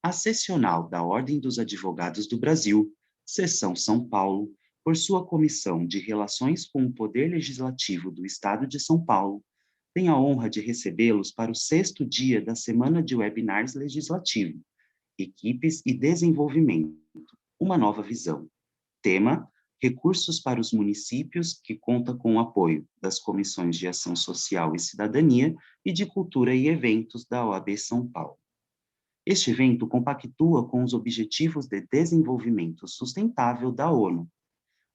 A Sessional da Ordem dos Advogados do Brasil, Seção São Paulo, por sua Comissão de Relações com o Poder Legislativo do Estado de São Paulo, tem a honra de recebê-los para o 6º dia da Semana de Webinars Legislativo, Equipes e Desenvolvimento, uma nova visão. Tema: Recursos para os municípios, que conta com o apoio das Comissões de Ação Social e Cidadania e de Cultura e Eventos da OAB São Paulo. Este evento compactua com os Objetivos de Desenvolvimento Sustentável da ONU.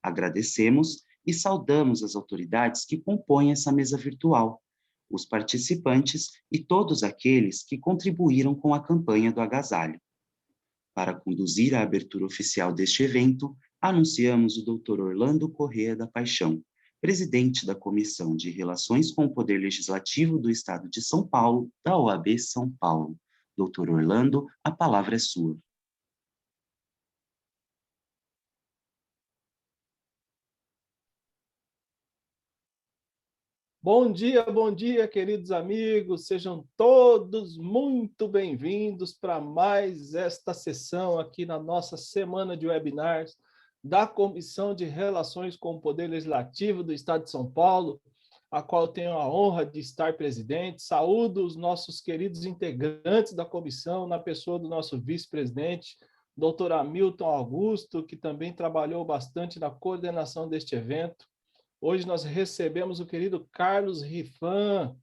Agradecemos e saudamos as autoridades que compõem essa mesa virtual, os participantes e todos aqueles que contribuíram com a campanha do agasalho. Para conduzir a abertura oficial deste evento, anunciamos o Dr. Orlando Corrêa da Paixão, presidente da Comissão de Relações com o Poder Legislativo do Estado de São Paulo, da OAB São Paulo. Dr. Orlando, a palavra é sua. Bom dia, queridos amigos. Sejam todos muito bem-vindos para mais esta sessão aqui na nossa semana de webinars da Comissão de Relações com o Poder Legislativo do Estado de São Paulo, a qual tenho a honra de estar presidente. Saúdo os nossos queridos integrantes da comissão, na pessoa do nosso vice-presidente, Dr. Hamilton Augusto, que também trabalhou bastante na coordenação deste evento. Hoje nós recebemos o querido Carlos Rifan,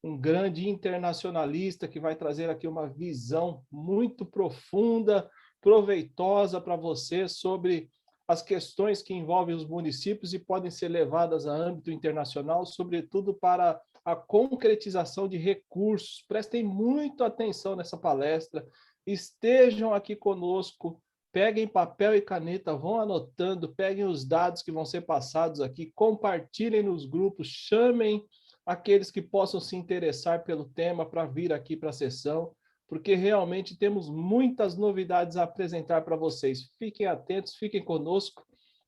um grande internacionalista que vai trazer aqui uma visão muito profunda, proveitosa para você sobre as questões que envolvem os municípios e podem ser levadas a âmbito internacional, sobretudo para a concretização de recursos. Prestem muito atenção nessa palestra, estejam aqui conosco, peguem papel e caneta, vão anotando, peguem os dados que vão ser passados aqui, compartilhem nos grupos, chamem aqueles que possam se interessar pelo tema para vir aqui para a sessão, porque realmente temos muitas novidades a apresentar para vocês. Fiquem atentos, fiquem conosco.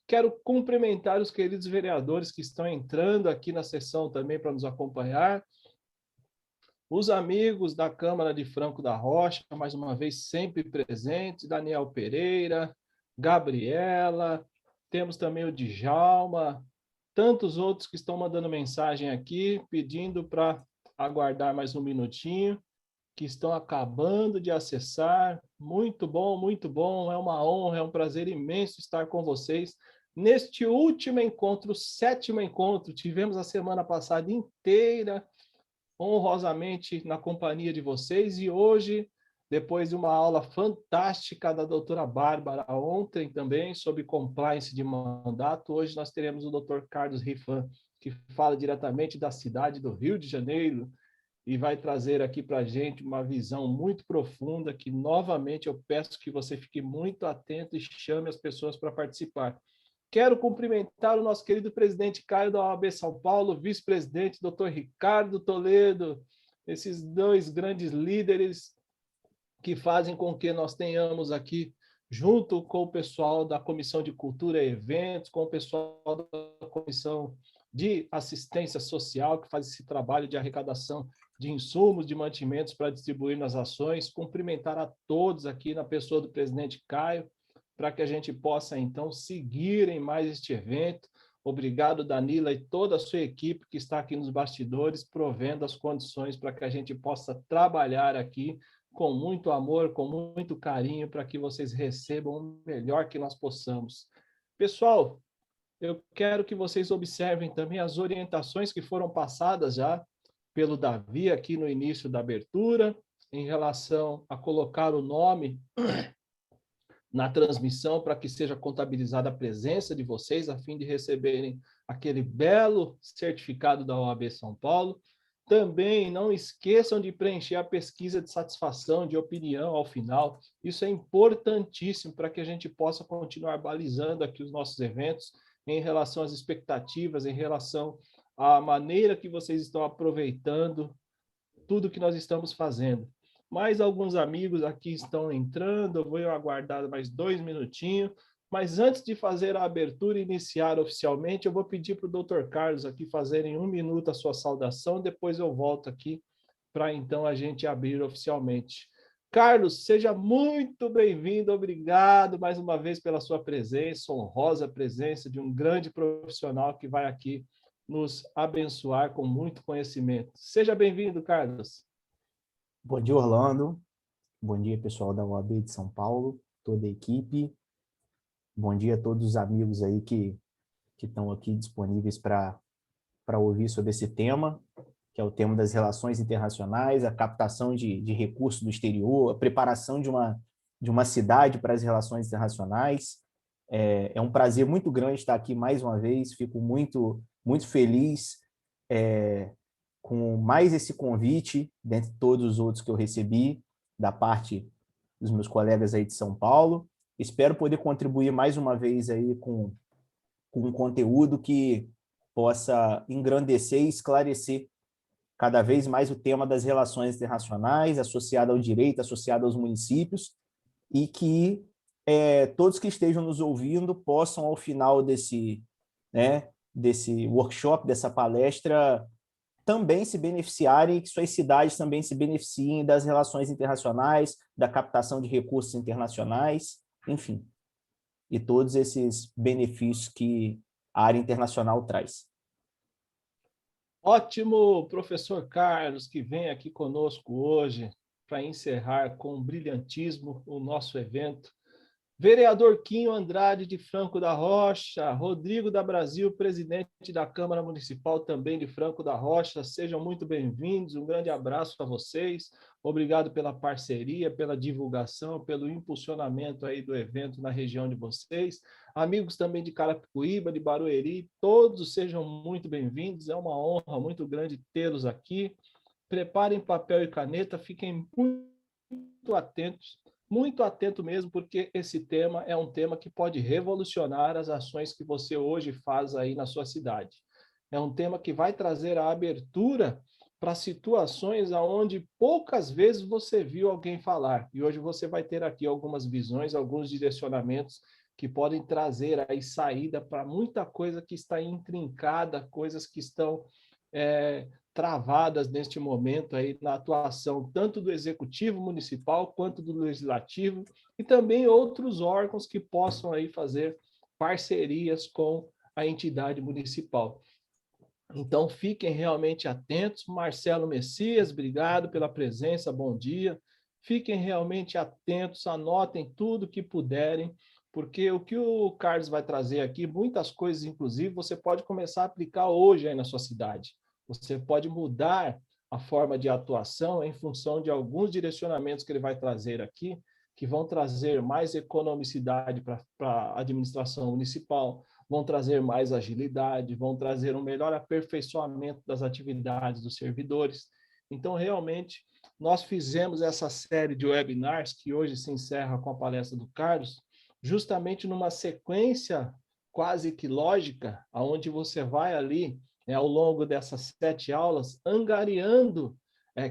Quero cumprimentar os queridos vereadores que estão entrando aqui na sessão também para nos acompanhar. Os amigos da Câmara de Franco da Rocha, mais uma vez sempre presentes, Daniel Pereira, Gabriela, temos também o Djalma, tantos outros que estão mandando mensagem aqui, pedindo para aguardar mais um minutinho, que estão acabando de acessar. Muito bom, é uma honra, é um prazer imenso estar com vocês. Neste último encontro, o 7º encontro, tivemos a semana passada inteira, honrosamente na companhia de vocês, e hoje, depois de uma aula fantástica da doutora Bárbara, ontem também, sobre compliance de mandato, hoje nós teremos o doutor Carlos Rifan, que fala diretamente da cidade do Rio de Janeiro, e vai trazer aqui para a gente uma visão muito profunda, que novamente eu peço que você fique muito atento e chame as pessoas para participar. Quero cumprimentar o nosso querido presidente Caio da OAB São Paulo, vice-presidente Dr. Ricardo Toledo, esses dois grandes líderes que fazem com que nós tenhamos aqui, junto com o pessoal da Comissão de Cultura e Eventos, com o pessoal da Comissão de Assistência Social, que faz esse trabalho de arrecadação de insumos, de mantimentos para distribuir nas ações, cumprimentar a todos aqui na pessoa do presidente Caio, para que a gente possa, então, seguir em mais este evento. Obrigado, Danila, e toda a sua equipe que está aqui nos bastidores, provendo as condições para que a gente possa trabalhar aqui com muito amor, com muito carinho, para que vocês recebam o melhor que nós possamos. Pessoal, eu quero que vocês observem também as orientações que foram passadas já pelo Davi aqui no início da abertura, em relação a colocar o nome na transmissão para que seja contabilizada a presença de vocês, a fim de receberem aquele belo certificado da OAB São Paulo. Também não esqueçam de preencher a pesquisa de satisfação, de opinião ao final. Isso é importantíssimo para que a gente possa continuar balizando aqui os nossos eventos em relação às expectativas, em relação à maneira que vocês estão aproveitando tudo que nós estamos fazendo. Mais alguns amigos aqui estão entrando, eu vou aguardar mais 2 minutinhos, mas antes de fazer a abertura e iniciar oficialmente, eu vou pedir para o Dr. Carlos aqui fazer em 1 minuto a sua saudação, depois eu volto aqui para então a gente abrir oficialmente. Carlos, seja muito bem-vindo, obrigado mais uma vez pela sua presença, honrosa presença de um grande profissional que vai aqui nos abençoar com muito conhecimento. Seja bem-vindo, Carlos. Bom dia, Orlando. Bom dia, pessoal da UAB de São Paulo, toda a equipe. Bom dia a todos os amigos aí que estão aqui disponíveis para ouvir sobre esse tema, que é o tema das relações internacionais, a captação de recursos do exterior, a preparação de uma cidade para as relações internacionais. É um prazer muito grande estar aqui mais uma vez, fico muito, muito feliz com mais esse convite, dentre todos os outros que eu recebi, da parte dos meus colegas aí de São Paulo. Espero poder contribuir mais uma vez aí com um conteúdo que possa engrandecer e esclarecer cada vez mais o tema das relações internacionais, associado ao direito, associado aos municípios, e que todos que estejam nos ouvindo possam, ao final desse workshop, dessa palestra, também se beneficiarem e que suas cidades também se beneficiem das relações internacionais, da captação de recursos internacionais, enfim, e todos esses benefícios que a área internacional traz. Ótimo, professor Carlos, que vem aqui conosco hoje para encerrar com brilhantismo o nosso evento. Vereador Quinho Andrade de Franco da Rocha, Rodrigo da Brasil, presidente da Câmara Municipal também de Franco da Rocha, sejam muito bem-vindos, um grande abraço a vocês, obrigado pela parceria, pela divulgação, pelo impulsionamento aí do evento na região de vocês, amigos também de Carapicuíba, de Barueri, todos sejam muito bem-vindos, é uma honra muito grande tê-los aqui, preparem papel e caneta, fiquem muito atentos, muito atento mesmo, porque esse tema é um tema que pode revolucionar as ações que você hoje faz aí na sua cidade. É um tema que vai trazer a abertura para situações onde poucas vezes você viu alguém falar. E hoje você vai ter aqui algumas visões, alguns direcionamentos que podem trazer aí saída para muita coisa que está intrincada, coisas que estão travadas neste momento aí na atuação tanto do executivo municipal quanto do legislativo e também outros órgãos que possam aí fazer parcerias com a entidade municipal. Então fiquem realmente atentos. Marcelo Messias, obrigado pela presença, bom dia. Fiquem realmente atentos, anotem tudo que puderem, porque o que o Carlos vai trazer aqui, muitas coisas, inclusive, você pode começar a aplicar hoje aí na sua cidade. Você pode mudar a forma de atuação em função de alguns direcionamentos que ele vai trazer aqui, que vão trazer mais economicidade para a administração municipal, vão trazer mais agilidade, vão trazer um melhor aperfeiçoamento das atividades dos servidores. Então, realmente, nós fizemos essa série de webinars, que hoje se encerra com a palestra do Carlos, justamente numa sequência quase que lógica, onde você vai ali, ao longo dessas 7 aulas, angariando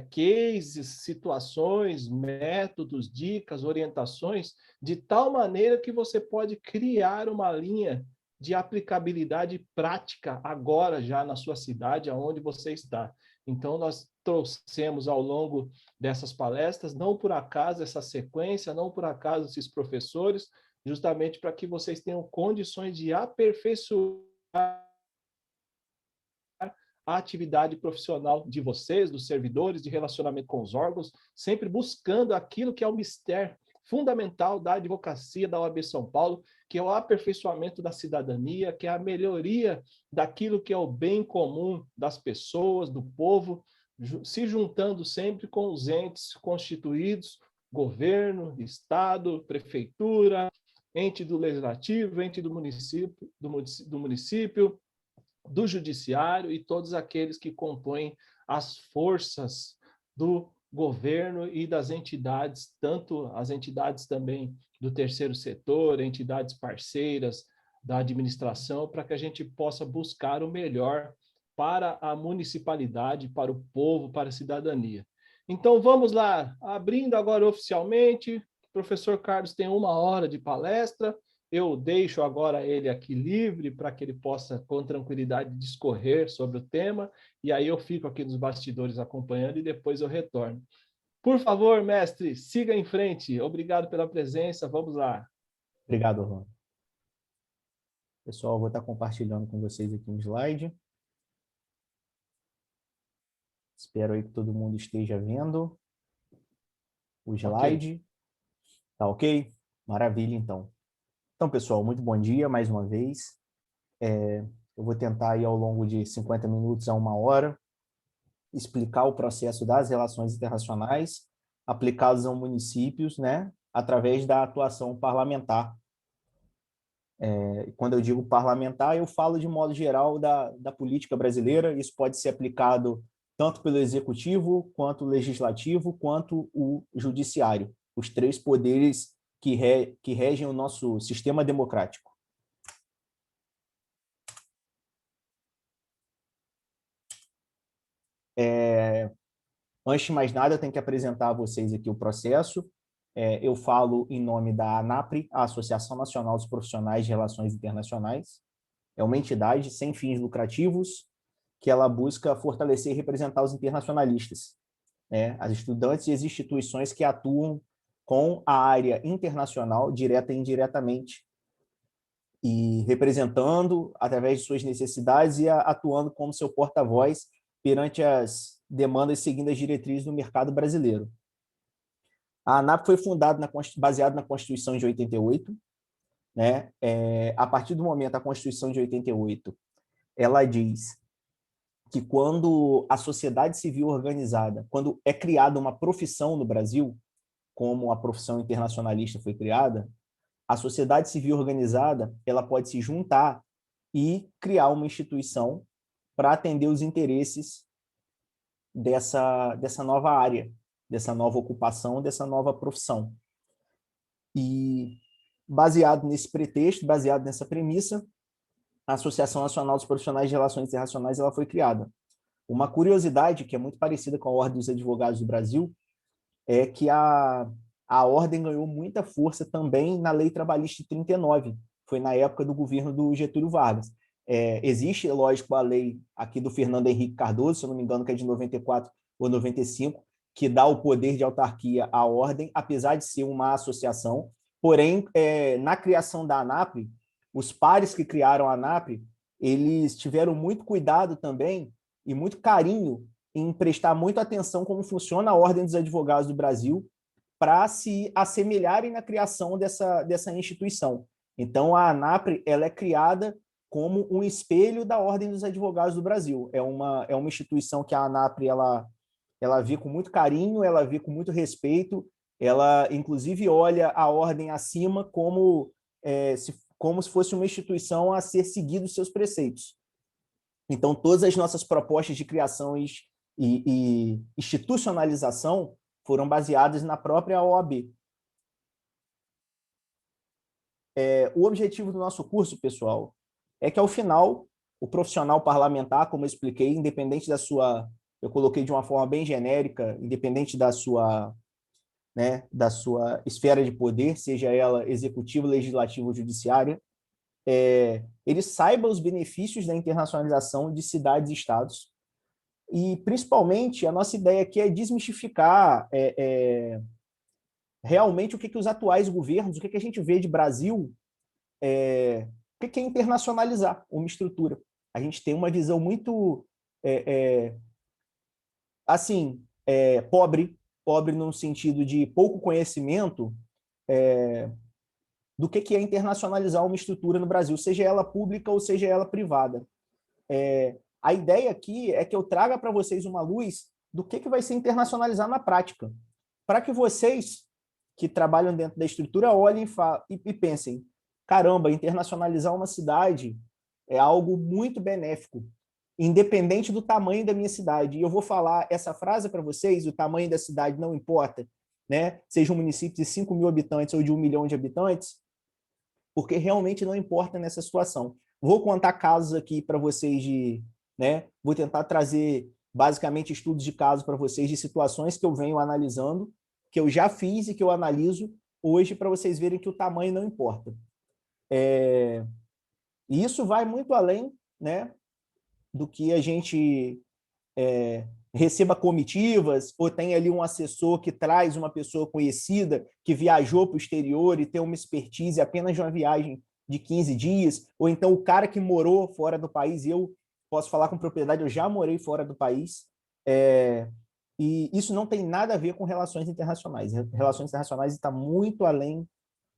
cases, situações, métodos, dicas, orientações, de tal maneira que você pode criar uma linha de aplicabilidade prática agora já na sua cidade, aonde você está. Então, nós trouxemos ao longo dessas palestras, não por acaso essa sequência, não por acaso esses professores, justamente para que vocês tenham condições de aperfeiçoar a atividade profissional de vocês, dos servidores, de relacionamento com os órgãos, sempre buscando aquilo que é o mistério fundamental da advocacia da OAB São Paulo, que é o aperfeiçoamento da cidadania, que é a melhoria daquilo que é o bem comum das pessoas, do povo, se juntando sempre com os entes constituídos, governo, estado, prefeitura, ente do legislativo, ente do município, do judiciário e todos aqueles que compõem as forças do governo e das entidades, tanto as entidades também do terceiro setor, entidades parceiras da administração, para que a gente possa buscar o melhor para a municipalidade, para o povo, para a cidadania. Então, vamos lá, abrindo agora oficialmente, o professor Carlos tem 1 hora de palestra, eu deixo agora ele aqui livre para que ele possa, com tranquilidade, discorrer sobre o tema, e aí eu fico aqui nos bastidores acompanhando e depois eu retorno. Por favor, mestre, siga em frente. Obrigado pela presença. Vamos lá. Obrigado, Orlando. Pessoal, vou estar compartilhando com vocês aqui um slide. Espero aí que todo mundo esteja vendo o slide. Ok. Tá ok? Maravilha, então. Então, pessoal, muito bom dia mais uma vez. Eu vou tentar aí ao longo de 50 minutos a 1 hora explicar o processo das relações internacionais aplicadas a municípios, né, através da atuação parlamentar. Quando eu digo parlamentar, eu falo de modo geral da política brasileira. Isso pode ser aplicado tanto pelo executivo, quanto o legislativo, quanto o judiciário. Os 3 poderes que regem o nosso sistema democrático. Antes de mais nada, eu tenho que apresentar a vocês aqui o processo. Eu falo em nome da ANAPRE, a Associação Nacional dos Profissionais de Relações Internacionais. É uma entidade sem fins lucrativos que ela busca fortalecer e representar os internacionalistas, né? As estudantes e as instituições que atuam com a área internacional, direta e indiretamente, e representando através de suas necessidades e atuando como seu porta-voz perante as demandas seguindo as diretrizes do mercado brasileiro. A ANAP foi fundada baseada na Constituição de 88, né? A partir do momento da Constituição de 88, ela diz que quando a sociedade civil organizada, quando é criada uma profissão no Brasil, como a profissão internacionalista foi criada, a sociedade civil organizada ela pode se juntar e criar uma instituição para atender os interesses dessa nova área, dessa nova ocupação, dessa nova profissão. E baseado nesse pretexto, baseado nessa premissa, a Associação Nacional dos Profissionais de Relações Internacionais ela foi criada. Uma curiosidade que é muito parecida com a Ordem dos Advogados do Brasil é que a ordem ganhou muita força também na Lei Trabalhista de 39, foi na época do governo do Getúlio Vargas. Existe, lógico, a lei aqui do Fernando Henrique Cardoso, se eu não me engano, que é de 94 ou 95, que dá o poder de autarquia à ordem, apesar de ser uma associação. Porém, na criação da ANAPRE, os pares que criaram a ANAPRE, eles tiveram muito cuidado também e muito carinho em prestar muita atenção como funciona a Ordem dos Advogados do Brasil para se assemelharem na criação dessa instituição. Então, a ANAPRE ela é criada como um espelho da Ordem dos Advogados do Brasil. É uma instituição que a ANAPRE ela vê com muito carinho, ela vê com muito respeito, ela, inclusive, olha a ordem acima como se fosse uma instituição a ser seguido os seus preceitos. Então, todas as nossas propostas de criação e institucionalização foram baseadas na própria OAB. O objetivo do nosso curso, pessoal, é que, ao final, o profissional parlamentar, como eu expliquei, independente da sua... Eu coloquei de uma forma bem genérica, independente da sua esfera de poder, seja ela executiva, legislativa ou judiciária, ele saiba os benefícios da internacionalização de cidades e estados. E, principalmente, a nossa ideia aqui é desmistificar realmente o que os atuais governos, o que a gente vê de Brasil, o que é internacionalizar uma estrutura. A gente tem uma visão muito, pobre no sentido de pouco conhecimento do que é internacionalizar uma estrutura no Brasil, seja ela pública ou seja ela privada. A ideia aqui é que eu traga para vocês uma luz do que vai ser internacionalizar na prática, para que vocês que trabalham dentro da estrutura olhem e pensem, caramba, internacionalizar uma cidade é algo muito benéfico, independente do tamanho da minha cidade. E eu vou falar essa frase para vocês, o tamanho da cidade não importa, né? Seja um município de 5 mil habitantes ou de 1 milhão de habitantes, porque realmente não importa nessa situação. Vou contar casos aqui para vocês vou tentar trazer basicamente estudos de casos para vocês de situações que eu venho analisando, que eu já fiz e que eu analiso hoje para vocês verem que o tamanho não importa. E isso vai muito além, né, do que a gente receba comitivas, ou tem ali um assessor que traz uma pessoa conhecida que viajou para o exterior e tem uma expertise apenas de uma viagem de 15 dias, ou então o cara que morou fora do país, eu posso falar com propriedade, eu já morei fora do país, e isso não tem nada a ver com relações internacionais. Relações internacionais está muito além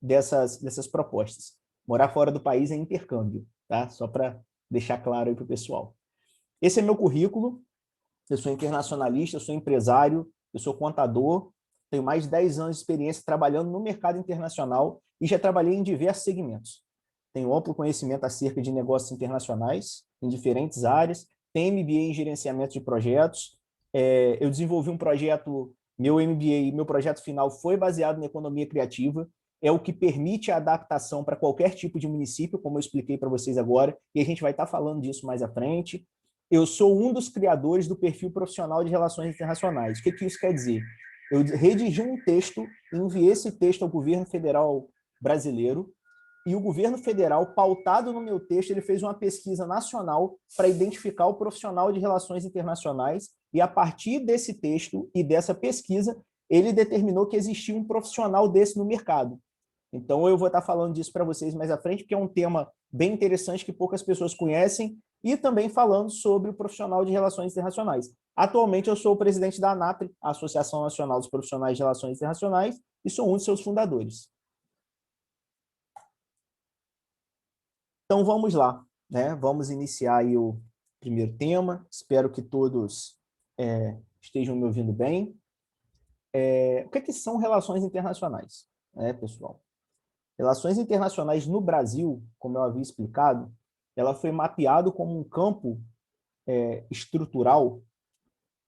dessas propostas. Morar fora do país é intercâmbio, tá? Só para deixar claro aí para o pessoal. Esse é meu currículo. Eu sou internacionalista, eu sou empresário, eu sou contador, tenho mais de 10 anos de experiência trabalhando no mercado internacional e já trabalhei em diversos segmentos. Tenho amplo conhecimento acerca de negócios internacionais em diferentes áreas, tenho MBA em gerenciamento de projetos, eu desenvolvi um projeto, meu MBA, meu projeto final foi baseado na economia criativa, é o que permite a adaptação para qualquer tipo de município, como eu expliquei para vocês agora, e a gente vai estar falando disso mais à frente. Eu sou um dos criadores do perfil profissional de relações internacionais. O que isso quer dizer? Eu redigi um texto, enviei esse texto ao governo federal brasileiro, e o governo federal, pautado no meu texto, ele fez uma pesquisa nacional para identificar o profissional de relações internacionais, e a partir desse texto e dessa pesquisa, ele determinou que existia um profissional desse no mercado. Então, eu vou estar falando disso para vocês mais à frente, porque é um tema bem interessante que poucas pessoas conhecem, e também falando sobre o profissional de relações internacionais. Atualmente, eu sou o presidente da ANAPRE, a Associação Nacional dos Profissionais de Relações Internacionais, e sou um de seus fundadores. Então, vamos lá, né? Vamos iniciar aí o primeiro tema. Espero que todos estejam me ouvindo bem. O que são relações internacionais, pessoal? Relações internacionais no Brasil, como eu havia explicado, ela foi mapeado como um campo estrutural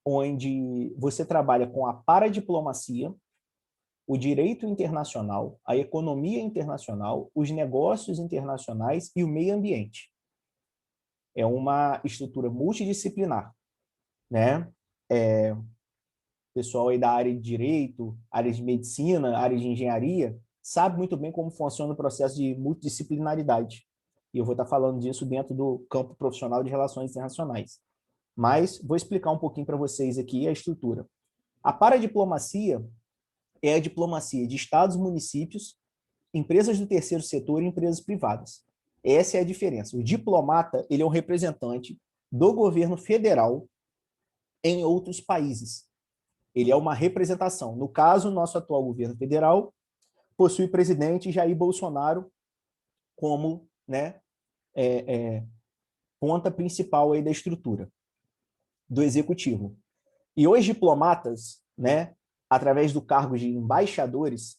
onde você trabalha com a paradiplomacia, o direito internacional, a economia internacional, os negócios internacionais e o meio ambiente. É uma estrutura multidisciplinar, né? Pessoal aí da área de direito, área de medicina, área de engenharia, sabe muito bem como funciona o processo de multidisciplinaridade. E eu vou estar falando disso dentro do campo profissional de relações internacionais. Mas vou explicar um pouquinho para vocês aqui a estrutura. A paradiplomacia é a diplomacia de estados, municípios, empresas do terceiro setor e empresas privadas. Essa é a diferença. O diplomata, ele é um representante do governo federal em outros países. Ele é uma representação. No caso, o nosso atual governo federal possui o presidente Jair Bolsonaro como, né, ponta principal aí da estrutura do executivo. E os diplomatas, né, através do cargo de embaixadores,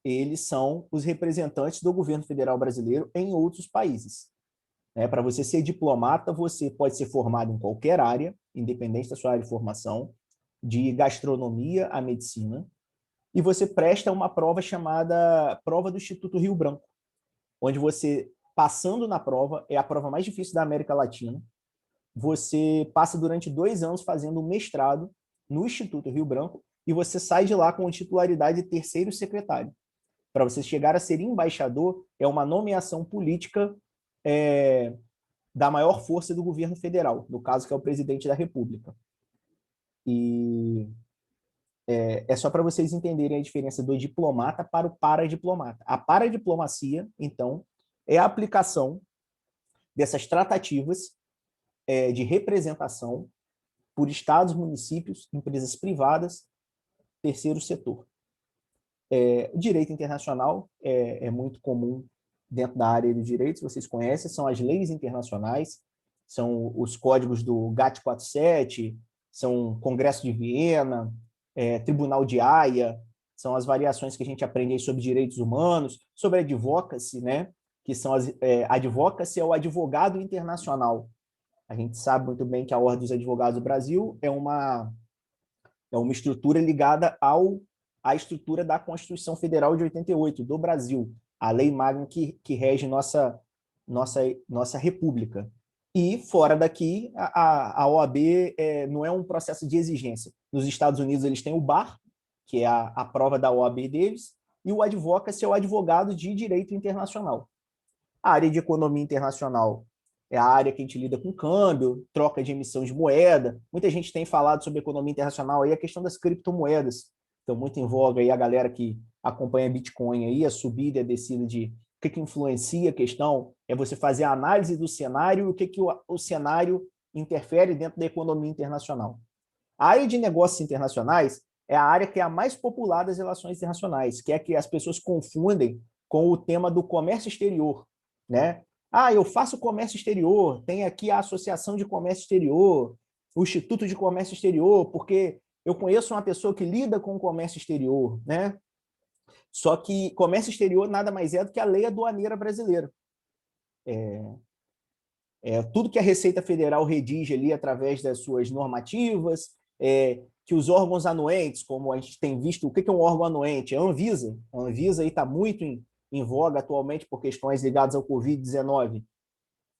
eles são os representantes do governo federal brasileiro em outros países. Para você ser diplomata, você pode ser formado em qualquer área, independente da sua área de formação, de gastronomia à medicina, e você presta uma prova chamada Prova do Instituto Rio Branco, onde você, passando na prova, é a prova mais difícil da América Latina, você passa durante 2 anos fazendo um mestrado no Instituto Rio Branco e você sai de lá com a titularidade de terceiro secretário. Para você chegar a ser embaixador, é uma nomeação política da maior força do governo federal, no caso que é o presidente da República. E é só para vocês entenderem a diferença do diplomata para o paradiplomata. A paradiplomacia, então, é a aplicação dessas tratativas de representação por estados, municípios, empresas privadas, terceiro setor. O direito internacional é muito comum dentro da área de direitos, vocês conhecem, são as leis internacionais, são os códigos do GATT 47, são o Congresso de Viena, Tribunal de Haia, são as variações que a gente aprende aí sobre direitos humanos, sobre advocacy, né? Que são advocacy é o advogado internacional. A gente sabe muito bem que a Ordem dos Advogados do Brasil é uma estrutura ligada à estrutura da Constituição Federal de 88, do Brasil, a lei magna que rege nossa república. E, fora daqui, a OAB não é um processo de exigência. Nos Estados Unidos, eles têm o BAR, que é a prova da OAB deles, e o advocacy é o advogado de direito internacional. A área de economia internacional é a área que a gente lida com câmbio, troca de emissão de moeda. Muita gente tem falado sobre economia internacional aí, a questão das criptomoedas. Então, muito em voga aí a galera que acompanha Bitcoin aí, a subida e a descida de o que influencia a questão, é você fazer a análise do cenário e o que o cenário interfere dentro da economia internacional. A área de negócios internacionais é a área que é a mais popular das relações internacionais, que é que as pessoas confundem com o tema do comércio exterior, né? Ah, eu faço comércio exterior, tem aqui a Associação de Comércio Exterior, o Instituto de Comércio Exterior, porque eu conheço uma pessoa que lida com o comércio exterior, né? Só que comércio exterior nada mais é do que a lei aduaneira brasileira. Tudo que a Receita Federal redige ali através das suas normativas, que os órgãos anuentes, como a gente tem visto, o que é um órgão anuente? É a Anvisa. A Anvisa está muito em voga atualmente por questões ligadas ao Covid-19.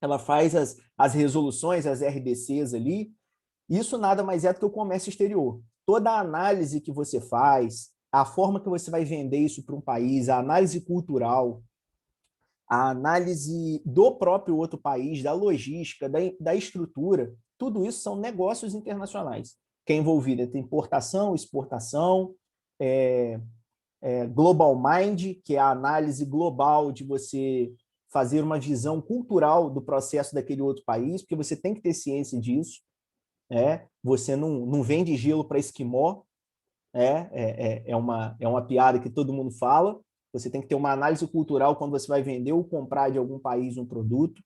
Ela faz as resoluções, as RDCs ali. Isso nada mais é do que o comércio exterior. Toda a análise que você faz, a forma que você vai vender isso para um país, a análise cultural, a análise do próprio outro país, da logística, da estrutura, tudo isso são negócios internacionais, que é envolvido entre importação, exportação, global mind, que é a análise global de você fazer uma visão cultural do processo daquele outro país, porque você tem que ter ciência disso, você não vende gelo para esquimó, é uma piada que todo mundo fala. Você tem que ter uma análise cultural quando você vai vender ou comprar de algum país um produto,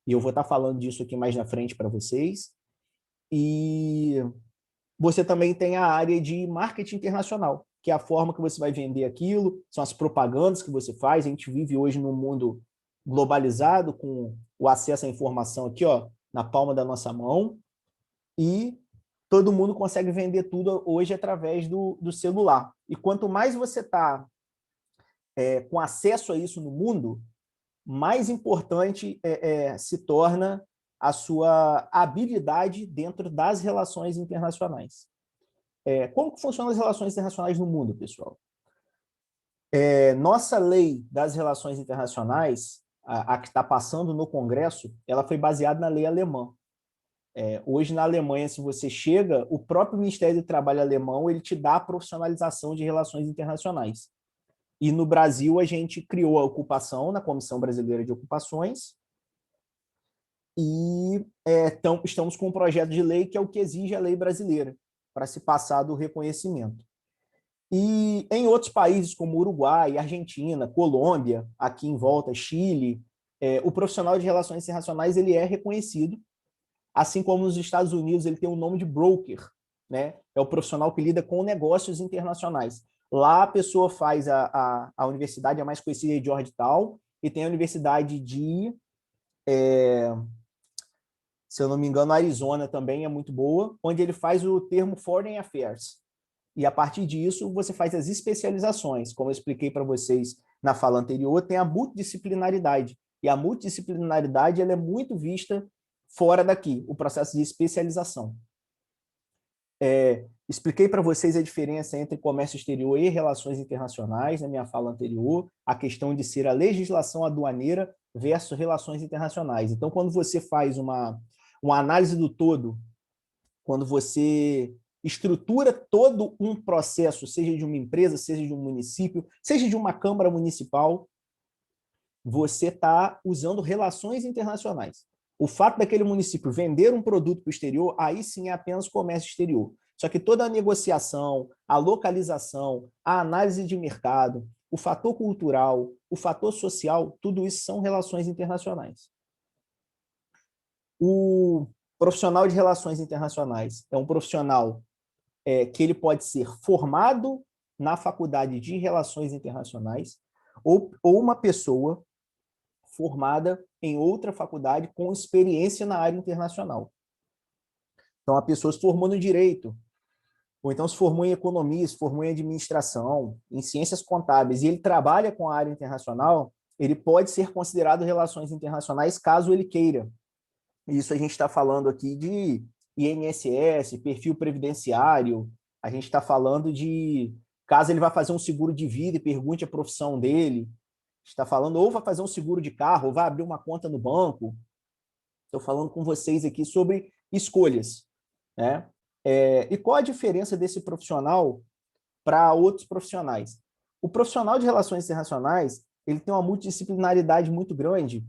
e eu vou estar falando disso aqui mais na frente para vocês. E você também tem a área de marketing internacional, que é a forma que você vai vender aquilo, são as propagandas que você faz. A gente vive hoje num mundo globalizado, com o acesso à informação aqui, ó, na palma da nossa mão, e todo mundo consegue vender tudo hoje através do celular. E quanto mais você está com acesso a isso no mundo, mais importante se torna a sua habilidade dentro das relações internacionais. Como que funcionam as relações internacionais no mundo, pessoal? Nossa lei das relações internacionais, a que está passando no Congresso, ela foi baseada na lei alemã. Hoje, na Alemanha, se você chega, o próprio Ministério do Trabalho alemão ele te dá a profissionalização de relações internacionais. E no Brasil, a gente criou a ocupação na Comissão Brasileira de Ocupações e estamos com um projeto de lei que é o que exige a lei brasileira para se passar do reconhecimento. E em outros países como Uruguai, Argentina, Colômbia, aqui em volta, Chile, o profissional de relações internacionais ele é reconhecido, assim como nos Estados Unidos ele tem o nome de broker, né? É o profissional que lida com negócios internacionais. Lá a pessoa faz a universidade, a mais conhecida de Georgetown, e tem a universidade de, se eu não me engano, Arizona também é muito boa, onde ele faz o termo Foreign Affairs. E a partir disso você faz as especializações. Como eu expliquei para vocês na fala anterior, tem a multidisciplinaridade. E a multidisciplinaridade ela é muito vista fora daqui, o processo de especialização. Expliquei para vocês a diferença entre comércio exterior e relações internacionais na minha fala anterior, a questão de ser a legislação aduaneira versus relações internacionais. Então, quando você faz uma análise do todo, quando você estrutura todo um processo, seja de uma empresa, seja de um município, seja de uma câmara municipal, você está usando relações internacionais. O fato daquele município vender um produto para o exterior, aí sim é apenas comércio exterior. Só que toda a negociação, a localização, a análise de mercado, o fator cultural, o fator social, tudo isso são relações internacionais. O profissional de relações internacionais é um profissional que ele pode ser formado na faculdade de relações internacionais ou uma pessoa formada em outra faculdade com experiência na área internacional. Então, a pessoa se formou no direito, ou então se formou em economia, se formou em administração, em ciências contábeis, e ele trabalha com a área internacional, ele pode ser considerado relações internacionais caso ele queira. Isso a gente está falando aqui de INSS, perfil previdenciário, a gente está falando de caso ele vá fazer um seguro de vida e pergunte a profissão dele, está falando ou vai fazer um seguro de carro, ou vai abrir uma conta no banco. estou falando com vocês aqui sobre escolhas, né? E qual a diferença desse profissional para outros profissionais? O profissional de relações internacionais, ele tem uma multidisciplinaridade muito grande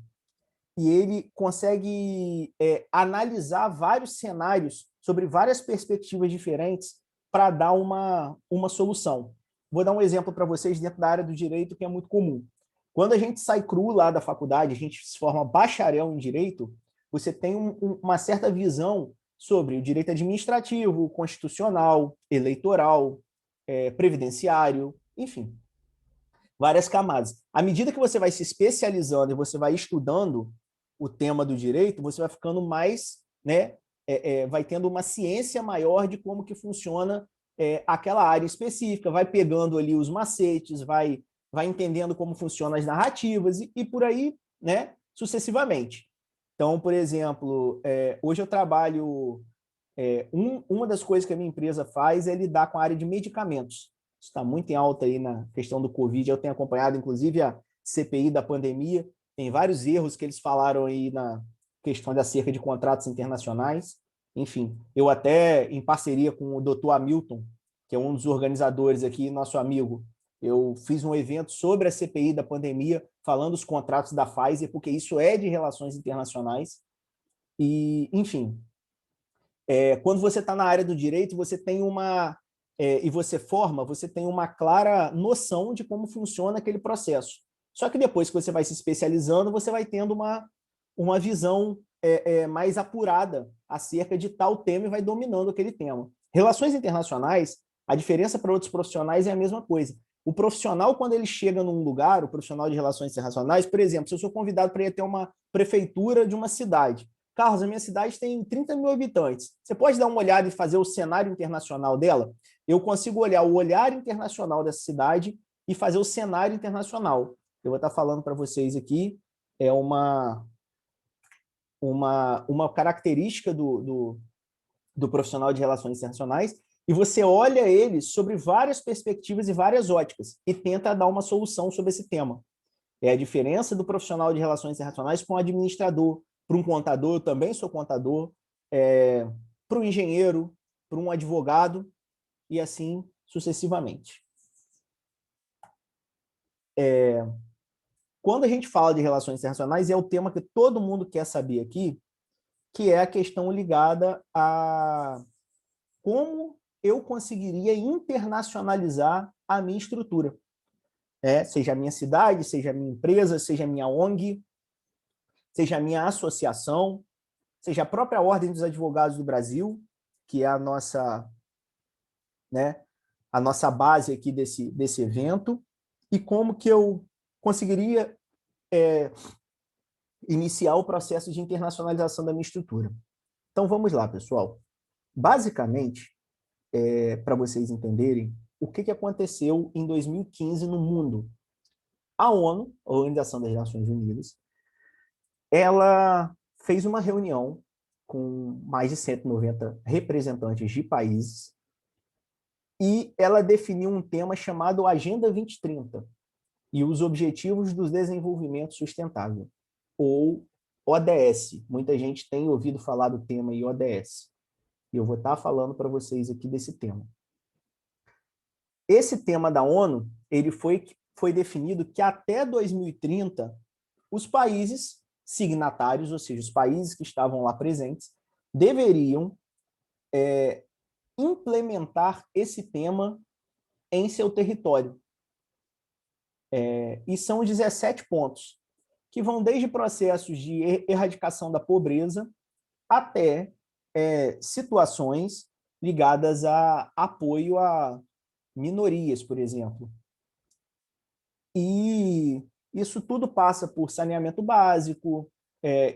e ele consegue analisar vários cenários sobre várias perspectivas diferentes para dar uma solução. Vou dar um exemplo para vocês dentro da área do direito, que é muito comum. Quando a gente sai cru lá da faculdade, a gente se forma bacharel em direito, você tem uma certa visão sobre o direito administrativo, constitucional, eleitoral, previdenciário, enfim, várias camadas. À medida que você vai se especializando e você vai estudando o tema do direito, você vai ficando mais, né, vai tendo uma ciência maior de como que funciona aquela área específica, vai pegando ali os macetes, vai entendendo como funcionam as narrativas e por aí, né, sucessivamente. Então, por exemplo, hoje eu trabalho, uma das coisas que a minha empresa faz é lidar com a área de medicamentos. Isso está muito em alta aí na questão do Covid, eu tenho acompanhado, inclusive, a CPI da pandemia, tem vários erros que eles falaram aí na questão acerca de contratos internacionais. Enfim, eu até, em parceria com o Dr. Hamilton, que é um dos organizadores aqui, nosso amigo, eu fiz um evento sobre a CPI da pandemia, falando os contratos da Pfizer, porque isso é de relações internacionais. E, enfim, quando você está na área do direito, você tem e você tem uma clara noção de como funciona aquele processo. Só que depois que você vai se especializando, você vai tendo uma visão mais apurada acerca de tal tema e vai dominando aquele tema. Relações internacionais, a diferença para outros profissionais é a mesma coisa. O profissional, quando ele chega num lugar, o profissional de relações internacionais, por exemplo, se eu sou convidado para ir até uma prefeitura de uma cidade, Carlos, a minha cidade tem 30 mil habitantes. Você pode dar uma olhada e fazer o cenário internacional dela? Eu consigo olhar o olhar internacional dessa cidade e fazer o cenário internacional. Eu vou estar falando para vocês aqui, uma característica do profissional de relações internacionais, e você olha ele sobre várias perspectivas e várias óticas, e tenta dar uma solução sobre esse tema. É a diferença do profissional de relações internacionais com o administrador, para um contador, eu também sou contador, para um engenheiro, para um advogado, e assim sucessivamente. Quando a gente fala de relações internacionais, é o tema que todo mundo quer saber aqui, que é a questão ligada a como eu conseguiria internacionalizar a minha estrutura. Seja a minha cidade, seja a minha empresa, seja a minha ONG, seja a minha associação, seja a própria Ordem dos Advogados do Brasil, que é a nossa base aqui desse evento, e como que eu conseguiria iniciar o processo de internacionalização da minha estrutura. Então, vamos lá, pessoal. Basicamente, para vocês entenderem, o que aconteceu em 2015 no mundo? A ONU, a Organização das Nações Unidas, ela fez uma reunião com mais de 190 representantes de países e ela definiu um tema chamado Agenda 2030 e os Objetivos do Desenvolvimento Sustentável, ou ODS. Muita gente tem ouvido falar do tema aí, ODS. E eu vou estar falando para vocês aqui desse tema. Esse tema da ONU, ele foi definido que até 2030, os países signatários, ou seja, os países que estavam lá presentes, deveriam implementar esse tema em seu território. E são 17 pontos, que vão desde processos de erradicação da pobreza até situações ligadas a apoio a minorias, por exemplo. E isso tudo passa por saneamento básico,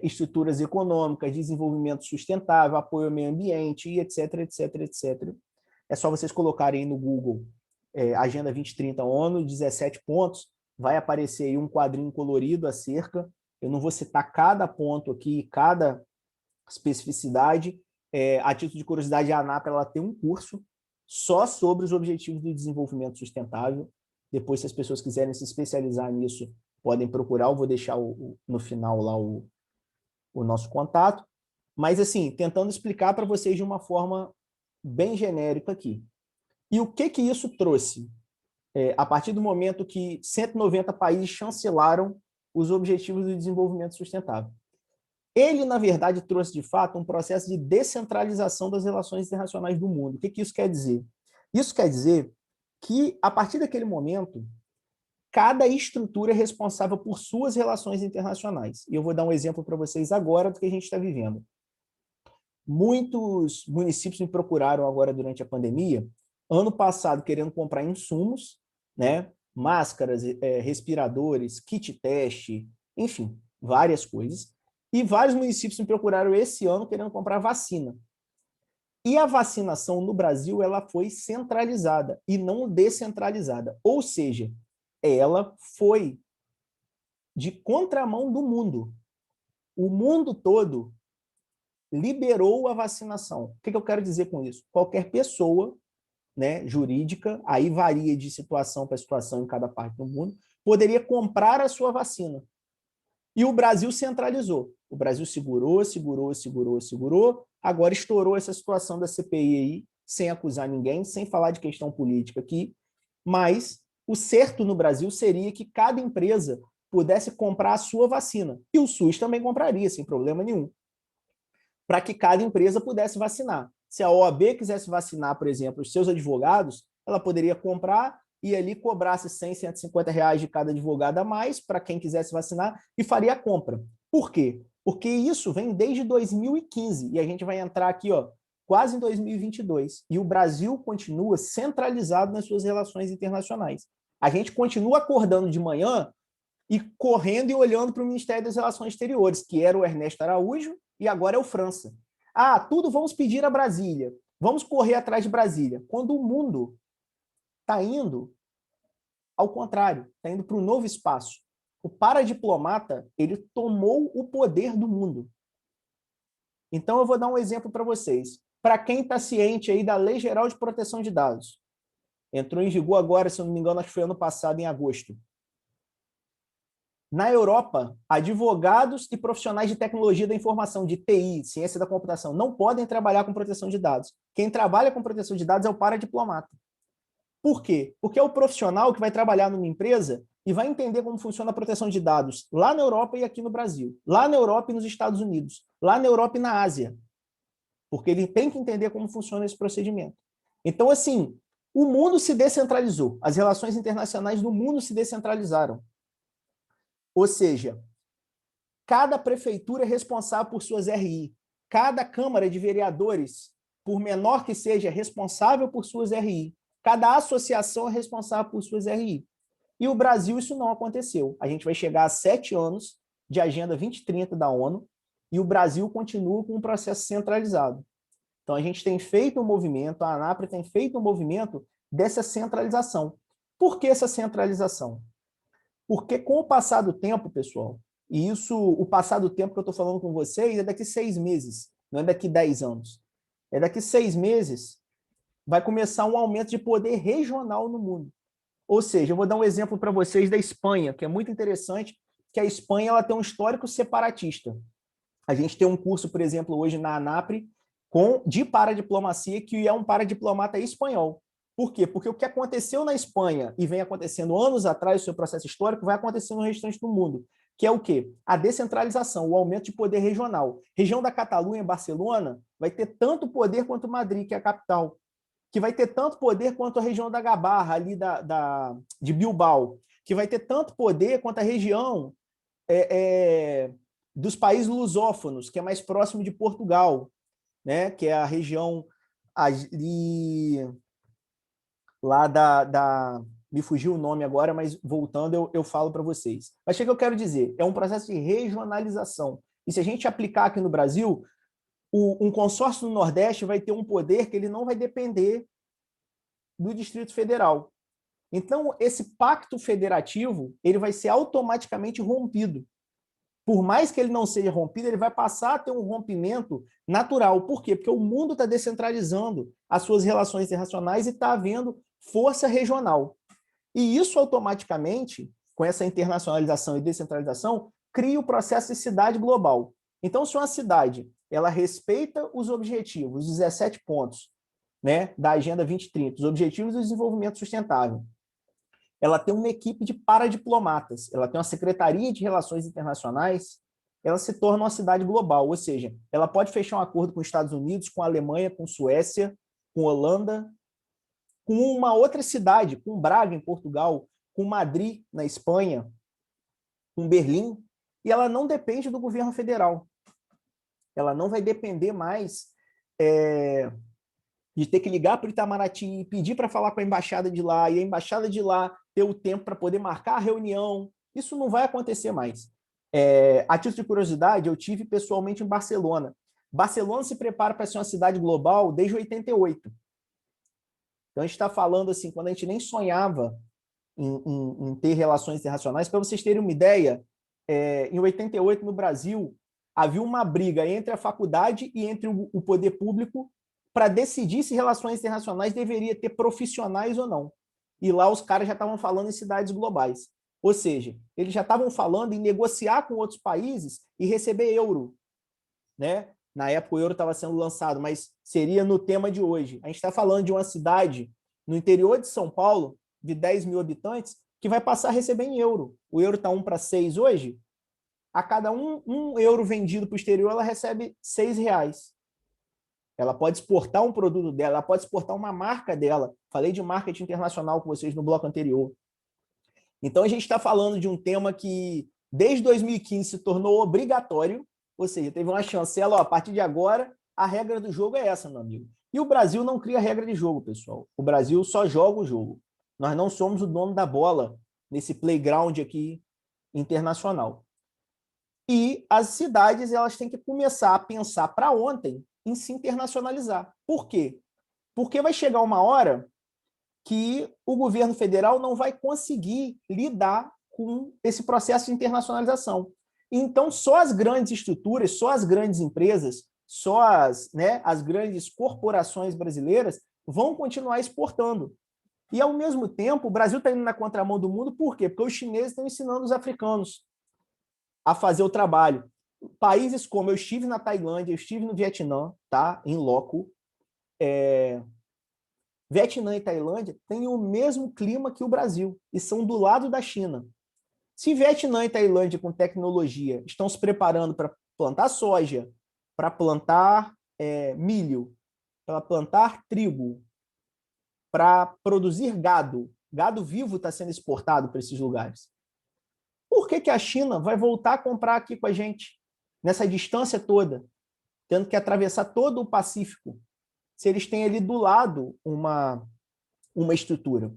estruturas econômicas, desenvolvimento sustentável, apoio ao meio ambiente, e etc, etc, etc. É só vocês colocarem no Google Agenda 2030 ONU, 17 pontos, vai aparecer aí um quadrinho colorido acerca. Eu não vou citar cada ponto aqui, cada especificidade. A título de curiosidade, a ANAP ela tem um curso só sobre os Objetivos do Desenvolvimento Sustentável. Depois, se as pessoas quiserem se especializar nisso, podem procurar. Eu vou deixar no final lá o o nosso contato, mas assim, tentando explicar para vocês de uma forma bem genérica aqui. E o que isso trouxe? A partir do momento que 190 países chancelaram os Objetivos do Desenvolvimento Sustentável. Ele, na verdade, trouxe, de fato, um processo de descentralização das relações internacionais do mundo. O que isso quer dizer? Isso quer dizer que, a partir daquele momento, cada estrutura é responsável por suas relações internacionais. E eu vou dar um exemplo para vocês agora do que a gente está vivendo. Muitos municípios me procuraram agora durante a pandemia, ano passado querendo comprar insumos, né? Máscaras, respiradores, kit teste, enfim, várias coisas. E vários municípios me procuraram esse ano querendo comprar vacina. E a vacinação no Brasil ela foi centralizada e não descentralizada. Ou seja, ela foi de contramão do mundo. O mundo todo liberou a vacinação. O que eu quero dizer com isso? Qualquer pessoa, né, jurídica, aí varia de situação para situação em cada parte do mundo, poderia comprar a sua vacina. E o Brasil centralizou. O Brasil segurou, agora estourou essa situação da CPI aí, sem acusar ninguém, sem falar de questão política aqui, mas o certo no Brasil seria que cada empresa pudesse comprar a sua vacina. E o SUS também compraria, sem problema nenhum, para que cada empresa pudesse vacinar. Se a OAB quisesse vacinar, por exemplo, os seus advogados, ela poderia comprar e ali cobrasse 100, 150 reais de cada advogado a mais para quem quisesse vacinar e faria a compra. Por quê? Porque isso vem desde 2015 e a gente vai entrar aqui, ó, quase em 2022. E o Brasil continua centralizado nas suas relações internacionais. A gente continua acordando de manhã e correndo e olhando para o Ministério das Relações Exteriores, que era o Ernesto Araújo e agora é o França. Ah, tudo vamos pedir a Brasília. Vamos correr atrás de Brasília. Quando o mundo está indo ao contrário, está indo para um novo espaço. O paradiplomata, ele tomou o poder do mundo. Então, eu vou dar um exemplo para vocês. Para quem está ciente aí da Lei Geral de Proteção de Dados, entrou em vigor agora, se eu não me engano, acho que foi ano passado, em agosto. Na Europa, advogados e profissionais de tecnologia da informação, de TI, ciência da computação, não podem trabalhar com proteção de dados. Quem trabalha com proteção de dados é o paradiplomata. Por quê? Porque é o profissional que vai trabalhar numa empresa e vai entender como funciona a proteção de dados lá na Europa e aqui no Brasil, lá na Europa e nos Estados Unidos, lá na Europa e na Ásia. Porque ele tem que entender como funciona esse procedimento. Então, assim, o mundo se descentralizou, as relações internacionais do mundo se descentralizaram. Ou seja, cada prefeitura é responsável por suas RI, cada Câmara de Vereadores, por menor que seja, é responsável por suas RI, cada associação é responsável por suas RI. E o Brasil isso não aconteceu. A gente vai chegar a 7 anos de Agenda 2030 da ONU e o Brasil continua com um processo centralizado. Então, a gente tem feito um movimento, a ANAPRE tem feito um movimento dessa centralização. Por que essa centralização? Porque com o passar do tempo, pessoal, e isso, o passar do tempo que eu estou falando com vocês é daqui 6 meses, não é daqui 10 anos. É daqui 6 meses, vai começar um aumento de poder regional no mundo. Ou seja, eu vou dar um exemplo para vocês da Espanha, que é muito interessante, que a Espanha ela tem um histórico separatista. A gente tem um curso, por exemplo, hoje na ANAPRE, de paradiplomacia, que é um paradiplomata espanhol. Por quê? Porque o que aconteceu na Espanha e vem acontecendo anos atrás, o seu processo histórico, vai acontecer no restante do mundo, que é o quê? A descentralização, o aumento de poder regional. Região da Catalunha, Barcelona, vai ter tanto poder quanto Madrid, que é a capital, que vai ter tanto poder quanto a região da Gabarra, ali de Bilbao, que vai ter tanto poder quanto a região dos países lusófonos, que é mais próximo de Portugal, né? Que é a região ali, lá me fugiu o nome agora, mas voltando eu falo para vocês. Mas o que eu quero dizer? É um processo de regionalização. E se a gente aplicar aqui no Brasil, um consórcio no Nordeste vai ter um poder que ele não vai depender do Distrito Federal. Então, esse pacto federativo ele vai ser automaticamente rompido. Por mais que ele não seja rompido, ele vai passar a ter um rompimento natural. Por quê? Porque o mundo está descentralizando as suas relações internacionais e está havendo força regional. E isso automaticamente, com essa internacionalização e descentralização, cria o processo de cidade global. Então, se uma cidade ela respeita os objetivos, os 17 pontos, né, da Agenda 2030, os Objetivos do Desenvolvimento Sustentável, ela tem uma equipe de paradiplomatas, ela tem uma Secretaria de Relações Internacionais, ela se torna uma cidade global, ou seja, ela pode fechar um acordo com os Estados Unidos, com a Alemanha, com Suécia, com Holanda, com uma outra cidade, com Braga, em Portugal, com Madrid, na Espanha, com Berlim, e ela não depende do governo federal. Ela não vai depender mais de ter que ligar para o Itamaraty e pedir para falar com a embaixada de lá, e a embaixada de lá ter o tempo para poder marcar a reunião. Isso não vai acontecer mais. A título de curiosidade, eu tive pessoalmente em Barcelona. Barcelona se prepara para ser uma cidade global desde 88. Então, a gente está falando assim, quando a gente nem sonhava em ter relações internacionais. Para vocês terem uma ideia, em 88, no Brasil, havia uma briga entre a faculdade e entre o poder público para decidir se relações internacionais deveria ter profissionais ou não. E lá os caras já estavam falando em cidades globais. Ou seja, eles já estavam falando em negociar com outros países e receber euro, né? Na época o euro estava sendo lançado, mas seria no tema de hoje. A gente está falando de uma cidade no interior de São Paulo, de 10 mil habitantes, que vai passar a receber em euro. O euro está 1:6 hoje. A cada um euro vendido para o exterior, ela recebe R$6. Ela pode exportar um produto dela, ela pode exportar uma marca dela. Falei de marketing internacional com vocês no bloco anterior. Então, a gente está falando de um tema que, desde 2015, se tornou obrigatório, ou seja, teve uma chancela, ó, a partir de agora, a regra do jogo é essa, meu amigo. E o Brasil não cria regra de jogo, pessoal. O Brasil só joga o jogo. Nós não somos o dono da bola nesse playground aqui internacional. E as cidades, elas têm que começar a pensar para ontem em se internacionalizar. Por quê? Porque vai chegar uma hora que o governo federal não vai conseguir lidar com esse processo de internacionalização. Então, só as grandes estruturas, só as grandes empresas, só as grandes corporações brasileiras vão continuar exportando. E, ao mesmo tempo, o Brasil está indo na contramão do mundo, por quê? Porque os chineses estão ensinando os africanos a fazer o trabalho. Países como eu estive na Tailândia, eu estive no Vietnã, tá? Em loco. Vietnã e Tailândia têm o mesmo clima que o Brasil e são do lado da China. Se Vietnã e Tailândia, com tecnologia, estão se preparando para plantar soja, para plantar milho, para plantar trigo, para produzir gado, gado vivo está sendo exportado para esses lugares. Por que a China vai voltar a comprar aqui com a gente, nessa distância toda, tendo que atravessar todo o Pacífico, se eles têm ali do lado uma estrutura?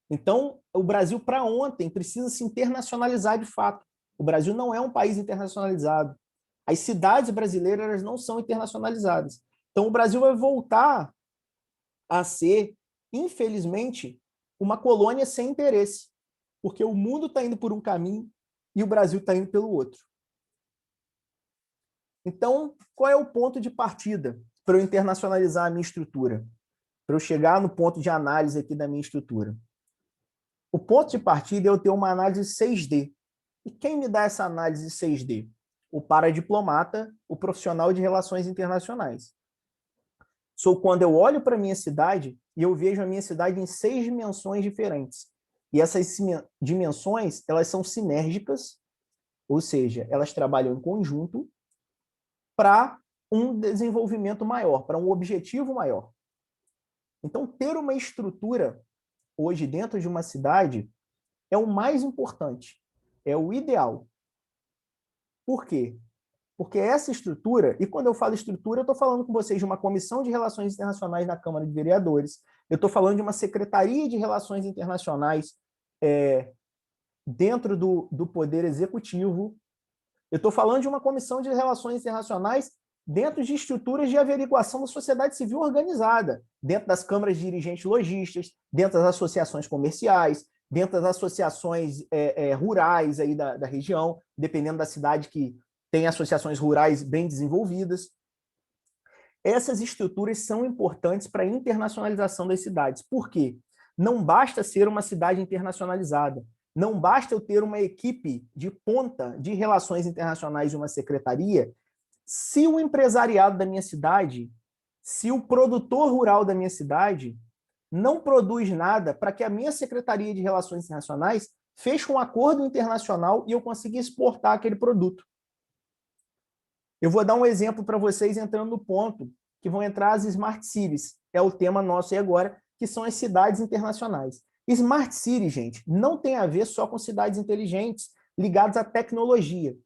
Então, o Brasil, para ontem, precisa se internacionalizar de fato. O Brasil não é um país internacionalizado. As cidades brasileiras elas não são internacionalizadas. Então, o Brasil vai voltar a ser, infelizmente, uma colônia sem interesse, porque o mundo está indo por um caminho e o Brasil está indo pelo outro. Então, qual é o ponto de partida para eu internacionalizar a minha estrutura? Para eu chegar no ponto de análise aqui da minha estrutura? O ponto de partida é eu ter uma análise 6D. E quem me dá essa análise 6D? O paradiplomata, o profissional de relações internacionais. Sou quando eu olho para a minha cidade e eu vejo a minha cidade em 6 dimensões diferentes. E essas dimensões, elas são sinérgicas, ou seja, elas trabalham em conjunto para um desenvolvimento maior, para um objetivo maior. Então, ter uma estrutura hoje dentro de uma cidade é o mais importante, é o ideal. Por quê? Porque essa estrutura, e quando eu falo estrutura, eu estou falando com vocês de uma comissão de relações internacionais na Câmara de Vereadores, eu estou falando de uma secretaria de relações internacionais dentro do Poder Executivo, eu estou falando de uma comissão de relações internacionais dentro de estruturas de averiguação da sociedade civil organizada, dentro das câmaras de dirigentes lojistas, dentro das associações comerciais, dentro das associações rurais aí da região, dependendo da cidade que tem associações rurais bem desenvolvidas. Essas estruturas são importantes para a internacionalização das cidades. Por quê? Não basta ser uma cidade internacionalizada, não basta eu ter uma equipe de ponta de relações internacionais e uma secretaria Se o empresariado da minha cidade, se o produtor rural da minha cidade não produz nada para que a minha Secretaria de Relações Internacionais feche um acordo internacional e eu consiga exportar aquele produto. Eu vou dar um exemplo para vocês entrando no ponto, que vão entrar as Smart Cities, é o tema nosso aí agora, que são as cidades internacionais. Smart City, gente, não tem a ver só com cidades inteligentes ligadas à tecnologia.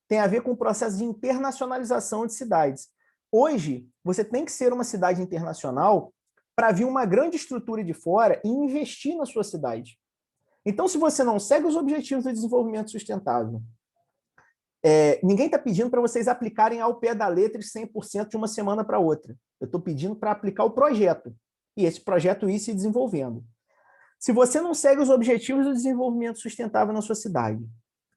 Tem a ver com o processo de internacionalização de cidades. Hoje, você tem que ser uma cidade internacional para vir uma grande estrutura de fora e investir na sua cidade. Então, se você não segue os objetivos do desenvolvimento sustentável, ninguém está pedindo para vocês aplicarem ao pé da letra 100% de uma semana para outra. Eu estou pedindo para aplicar o projeto. E esse projeto ir se desenvolvendo. Se você não segue os objetivos do desenvolvimento sustentável na sua cidade,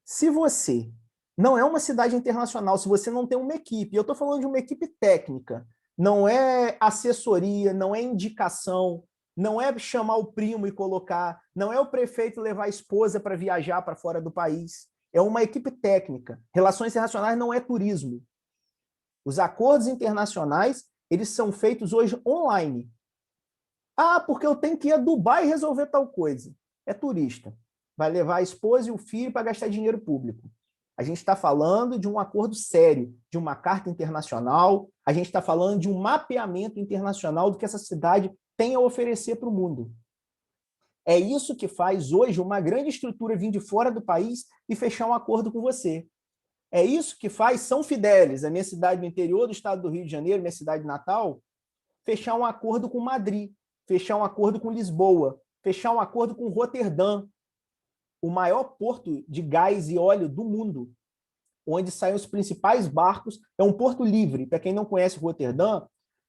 se você não é uma cidade internacional, se você não tem uma equipe, eu estou falando de uma equipe técnica, não é assessoria, não é indicação, não é chamar o primo e colocar, não é o prefeito levar a esposa para viajar para fora do país, é uma equipe técnica. Relações internacionais não é turismo. Os acordos internacionais, eles são feitos hoje online. Ah, porque eu tenho que ir a Dubai resolver tal coisa. É turista. Vai levar a esposa e o filho para gastar dinheiro público. A gente está falando de um acordo sério, de uma carta internacional, a gente está falando de um mapeamento internacional do que essa cidade tem a oferecer para o mundo. É isso que faz hoje uma grande estrutura vir de fora do país e fechar um acordo com você. É isso que faz São Fidélis, a minha cidade do interior do estado do Rio de Janeiro, minha cidade natal, fechar um acordo com Madrid, fechar um acordo com Lisboa, fechar um acordo com Roterdã, o maior porto de gás e óleo do mundo, onde saem os principais barcos. É um porto livre. Para quem não conhece Roterdã,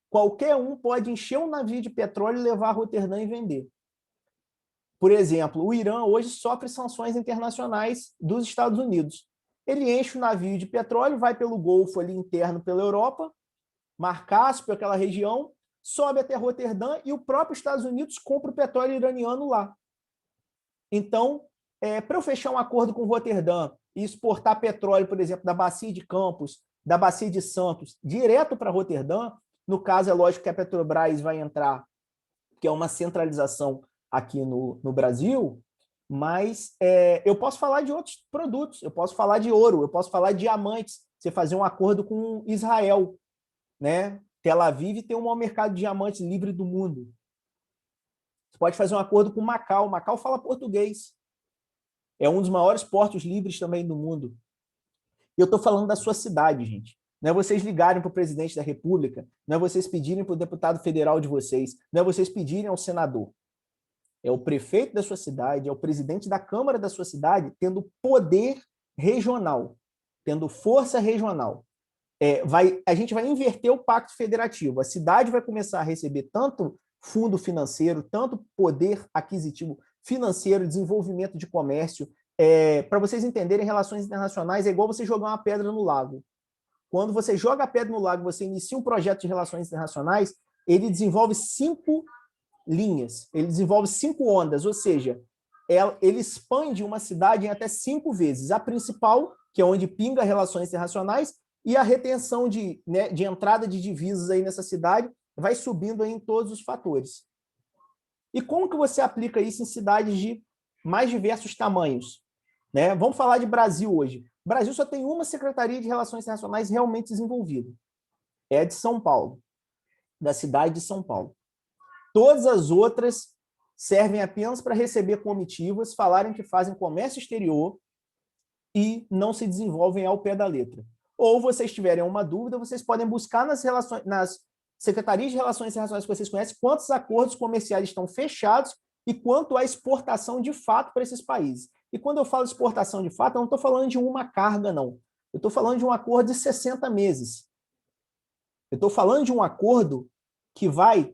qualquer um pode encher um navio de petróleo e levar a Roterdã e vender. Por exemplo, o Irã hoje sofre sanções internacionais dos Estados Unidos. Ele enche o navio de petróleo, vai pelo Golfo ali interno pela Europa, Mar Cáspio, aquela região, sobe até Roterdã e o próprio Estados Unidos compra o petróleo iraniano lá. Então, para eu fechar um acordo com Roterdã e exportar petróleo, por exemplo, da Bacia de Campos, da Bacia de Santos, direto para Roterdã, no caso é lógico que a Petrobras vai entrar, que é uma centralização aqui no Brasil, mas eu posso falar de outros produtos, eu posso falar de ouro, eu posso falar de diamantes, você fazer um acordo com Israel, né? Tel Aviv tem o maior mercado de diamantes livre do mundo. Você pode fazer um acordo com Macau. Macau fala português. É um dos maiores portos livres também do mundo. E eu estou falando da sua cidade, gente. Não é vocês ligarem para o presidente da República, não é vocês pedirem para o deputado federal de vocês, não é vocês pedirem ao senador. É o prefeito da sua cidade, é o presidente da Câmara da sua cidade tendo poder regional, tendo força regional. A gente vai inverter o pacto federativo. A cidade vai começar a receber tanto fundo financeiro, tanto poder aquisitivo financeiro, desenvolvimento de comércio. Para vocês entenderem, relações internacionais é igual você jogar uma pedra no lago. Quando você joga a pedra no lago, você inicia um projeto de relações internacionais, ele desenvolve 5 linhas, ele desenvolve 5 ondas, ou seja, ele expande uma cidade em até 5 vezes. A principal, que é onde pinga relações internacionais, e a retenção de entrada de divisas aí nessa cidade vai subindo aí em todos os fatores. E como que você aplica isso em cidades de mais diversos tamanhos? Né? Vamos falar de Brasil hoje. O Brasil só tem uma Secretaria de Relações Internacionais realmente desenvolvida. É a de São Paulo, da cidade de São Paulo. Todas as outras servem apenas para receber comitivas, falarem que fazem comércio exterior e não se desenvolvem ao pé da letra. Ou vocês tiverem uma dúvida, vocês podem buscar nas secretarias de Relações Internacionais que vocês conhecem quantos acordos comerciais estão fechados e quanto à exportação de fato para esses países. E quando eu falo exportação de fato, eu não estou falando de uma carga, não. Eu estou falando de um acordo de 60 meses. Eu estou falando de um acordo que vai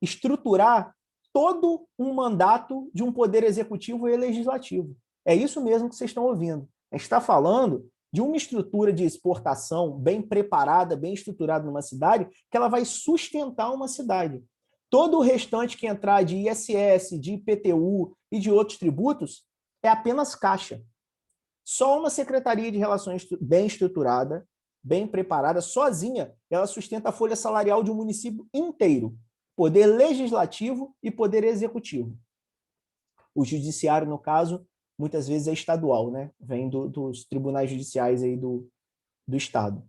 estruturar todo um mandato de um poder executivo e legislativo. É isso mesmo que vocês estão ouvindo. A gente está falando de uma estrutura de exportação bem preparada, bem estruturada numa cidade, que ela vai sustentar uma cidade. Todo o restante que entrar de ISS, de IPTU e de outros tributos é apenas caixa. Só uma secretaria de relações bem estruturada, bem preparada, sozinha, ela sustenta a folha salarial de um município inteiro, poder legislativo e poder executivo. O judiciário, no caso, muitas vezes é estadual, né? Vem dos tribunais judiciais aí do estado.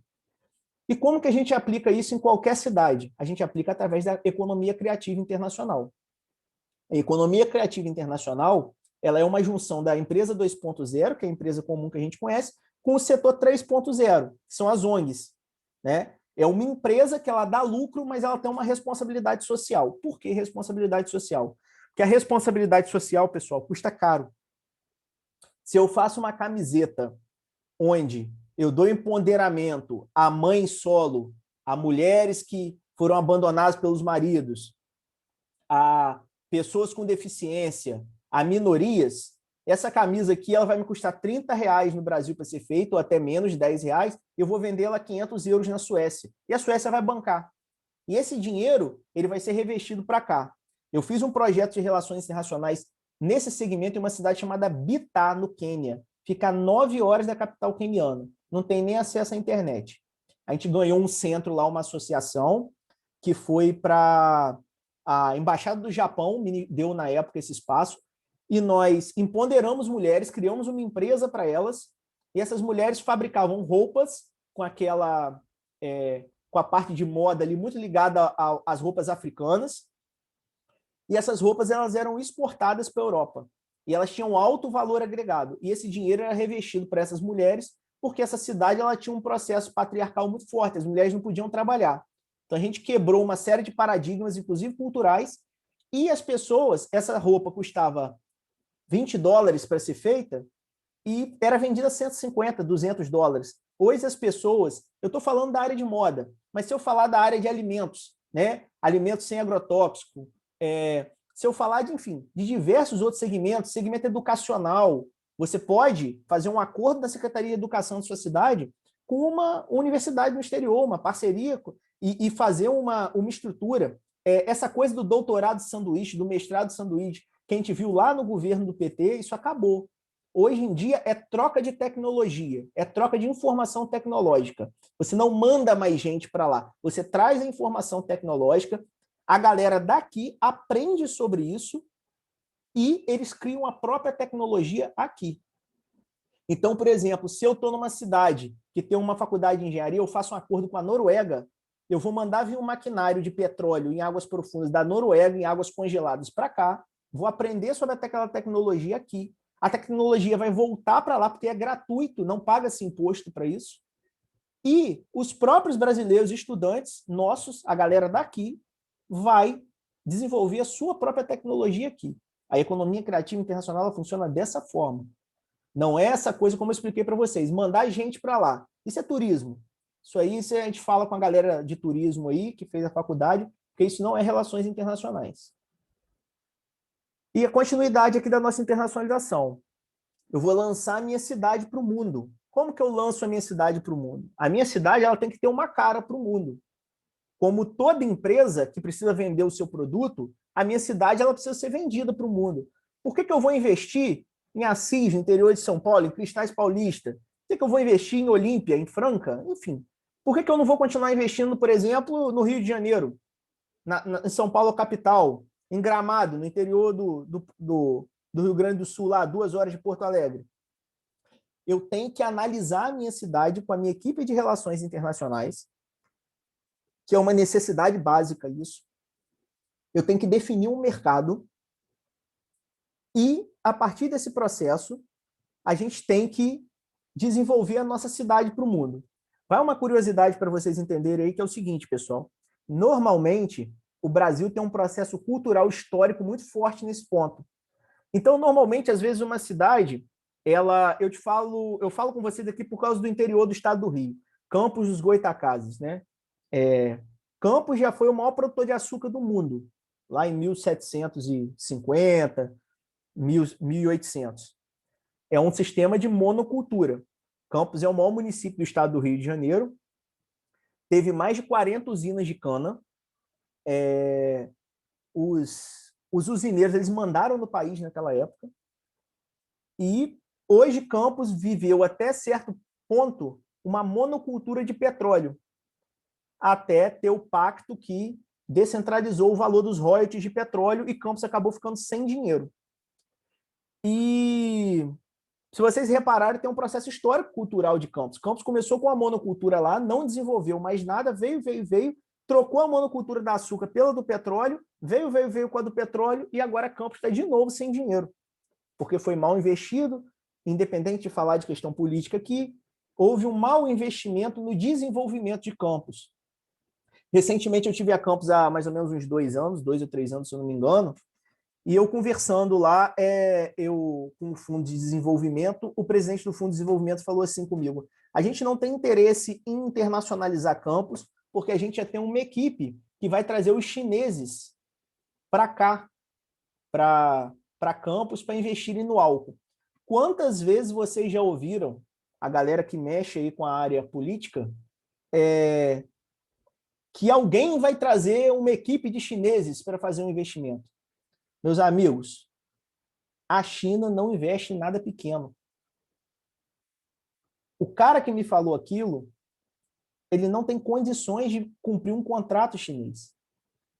E como que a gente aplica isso em qualquer cidade? A gente aplica através da economia criativa internacional. A economia criativa internacional, ela é uma junção da empresa 2.0, que é a empresa comum que a gente conhece, com o setor 3.0, que são as ONGs, né? É uma empresa que ela dá lucro, mas ela tem uma responsabilidade social. Por que responsabilidade social? Porque a responsabilidade social, pessoal, custa caro. Se eu faço uma camiseta onde eu dou empoderamento a mães solo, a mulheres que foram abandonadas pelos maridos, a pessoas com deficiência, a minorias, essa camisa aqui ela vai me custar R$30 no Brasil para ser feita, ou até menos, R$10, eu vou vendê-la a 500 euros na Suécia. E a Suécia vai bancar. E esse dinheiro ele vai ser revestido para cá. Eu fiz um projeto de relações internacionais nesse segmento em uma cidade chamada Bitá, no Quênia. Fica a 9 horas da capital queniana. Não tem nem acesso à internet. A gente ganhou um centro lá, uma associação, que foi para a Embaixada do Japão, me deu na época esse espaço, e nós empoderamos mulheres, criamos uma empresa para elas, e essas mulheres fabricavam roupas com aquela... com a parte de moda ali muito ligada às roupas africanas, e essas roupas elas eram exportadas para a Europa, e elas tinham alto valor agregado, e esse dinheiro era revestido para essas mulheres, porque essa cidade ela tinha um processo patriarcal muito forte, as mulheres não podiam trabalhar. Então a gente quebrou uma série de paradigmas, inclusive culturais, e as pessoas, essa roupa custava $20 para ser feita, e era vendida a 150, $200. Hoje as pessoas, eu estou falando da área de moda, mas se eu falar da área de alimentos, né? Alimentos sem agrotóxico, se eu falar de, enfim, de diversos outros segmentos, segmento educacional, você pode fazer um acordo da Secretaria de Educação de sua cidade com uma universidade no exterior, uma parceria, e fazer uma estrutura. Essa coisa do doutorado de sanduíche, do mestrado de sanduíche, que a gente viu lá no governo do PT, isso acabou. Hoje em dia é troca de tecnologia, é troca de informação tecnológica. Você não manda mais gente para lá, você traz a informação tecnológica, a galera daqui aprende sobre isso e eles criam a própria tecnologia aqui. Então, por exemplo, se eu estou numa cidade que tem uma faculdade de engenharia, eu faço um acordo com a Noruega, eu vou mandar vir um maquinário de petróleo em águas profundas da Noruega, em águas congeladas para cá, vou aprender sobre aquela tecnologia aqui. A tecnologia vai voltar para lá, porque é gratuito, não paga-se imposto para isso. E os próprios brasileiros estudantes, nossos, a galera daqui, vai desenvolver a sua própria tecnologia aqui. A economia criativa internacional ela funciona dessa forma. Não é essa coisa como eu expliquei para vocês, mandar gente para lá. Isso é turismo. Isso aí a gente fala com a galera de turismo aí, que fez a faculdade, porque isso não é relações internacionais. E a continuidade aqui da nossa internacionalização. Eu vou lançar a minha cidade para o mundo. Como que eu lanço a minha cidade para o mundo? A minha cidade ela tem que ter uma cara para o mundo. Como toda empresa que precisa vender o seu produto, a minha cidade ela precisa ser vendida para o mundo. Por que eu vou investir em Assis, no interior de São Paulo, em Cristais Paulista? Por que eu vou investir em Olímpia, em Franca? Enfim. Por que eu não vou continuar investindo, por exemplo, no Rio de Janeiro, em São Paulo capital, em Gramado, no interior do Rio Grande do Sul, lá, 2 horas de Porto Alegre? Eu tenho que analisar a minha cidade com a minha equipe de relações internacionais, que é uma necessidade básica isso. Eu tenho que definir um mercado e, a partir desse processo, a gente tem que desenvolver a nossa cidade para o mundo. Vai uma curiosidade para vocês entenderem aí, que é o seguinte, pessoal. Normalmente, o Brasil tem um processo cultural histórico muito forte nesse ponto. Então, normalmente, às vezes, uma cidade, eu falo com vocês aqui por causa do interior do estado do Rio, Campos dos Goytacazes, né? Campos já foi o maior produtor de açúcar do mundo, lá em 1750, 1800. É um sistema de monocultura. Campos é o maior município do estado do Rio de Janeiro, teve mais de 40 usinas de cana. Os usineiros eles mandaram no país naquela época, e hoje Campos viveu até certo ponto uma monocultura de petróleo, até ter o pacto que descentralizou o valor dos royalties de petróleo e Campos acabou ficando sem dinheiro. E se vocês repararem, tem um processo histórico-cultural de Campos. Campos começou com a monocultura lá, não desenvolveu mais nada, veio, trocou a monocultura da açúcar pela do petróleo, veio com a do petróleo, e agora Campos está de novo sem dinheiro, porque foi mal investido, independente de falar de questão política aqui, houve um mau investimento no desenvolvimento de Campos. Recentemente eu tive a Campos há mais ou menos uns 2 ou 3 anos, se eu não me engano, e eu conversando lá, com o Fundo de Desenvolvimento, o presidente do Fundo de Desenvolvimento falou assim comigo: a gente não tem interesse em internacionalizar Campos, porque a gente já tem uma equipe que vai trazer os chineses para cá, para Campos, para investirem no álcool. Quantas vezes vocês já ouviram, a galera que mexe aí com a área política, que alguém vai trazer uma equipe de chineses para fazer um investimento? Meus amigos, a China não investe em nada pequeno. O cara que me falou aquilo, ele não tem condições de cumprir um contrato chinês.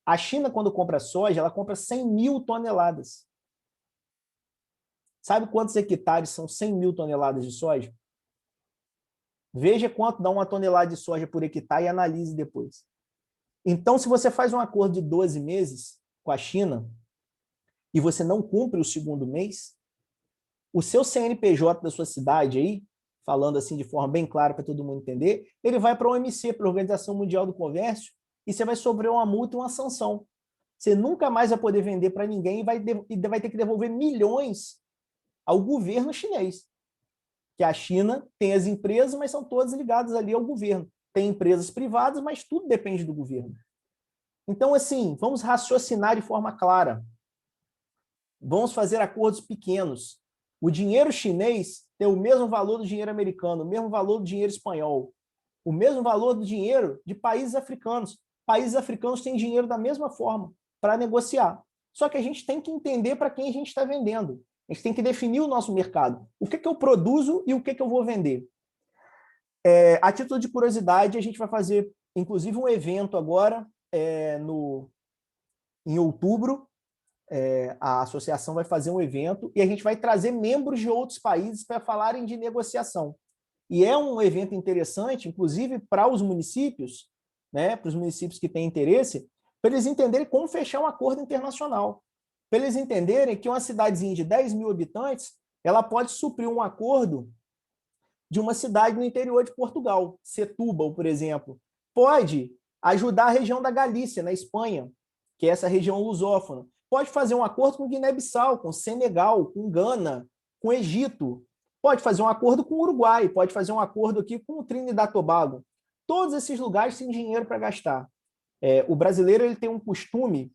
A China, quando compra soja, ela compra 100 mil toneladas. Sabe quantos hectares são 100 mil toneladas de soja? Veja quanto dá uma tonelada de soja por hectare e analise depois. Então, se você faz um acordo de 12 meses com a China e você não cumpre o segundo mês, o seu CNPJ da sua cidade aí, falando assim de forma bem clara para todo mundo entender, ele vai para a OMC, para a Organização Mundial do Comércio, e você vai sofrer uma multa e uma sanção. Você nunca mais vai poder vender para ninguém e vai ter que devolver milhões ao governo chinês. Que a China tem as empresas, mas são todas ligadas ali ao governo. Tem empresas privadas, mas tudo depende do governo. Então, assim, vamos raciocinar de forma clara. Vamos fazer acordos pequenos. O dinheiro chinês tem o mesmo valor do dinheiro americano, o mesmo valor do dinheiro espanhol, o mesmo valor do dinheiro de países africanos. Países africanos têm dinheiro da mesma forma para negociar. Só que a gente tem que entender para quem a gente está vendendo. A gente tem que definir o nosso mercado. O que eu produzo e o que eu vou vender. A título de curiosidade, a gente vai fazer, inclusive, um evento agora, em outubro. A associação vai fazer um evento e a gente vai trazer membros de outros países para falarem de negociação. E é um evento interessante, inclusive, para os municípios, né, para os municípios que têm interesse, para eles entenderem como fechar um acordo internacional. Para eles entenderem que uma cidadezinha de 10 mil habitantes, ela pode suprir um acordo de uma cidade no interior de Portugal, Setúbal, por exemplo. Pode ajudar a região da Galícia, na Espanha, que é essa região lusófona. Pode fazer um acordo com Guiné-Bissau, com Senegal, com Gana, com Egito. Pode fazer um acordo com o Uruguai, pode fazer um acordo aqui com o Trinidad e Tobago. Todos esses lugares têm dinheiro para gastar. O brasileiro ele tem um costume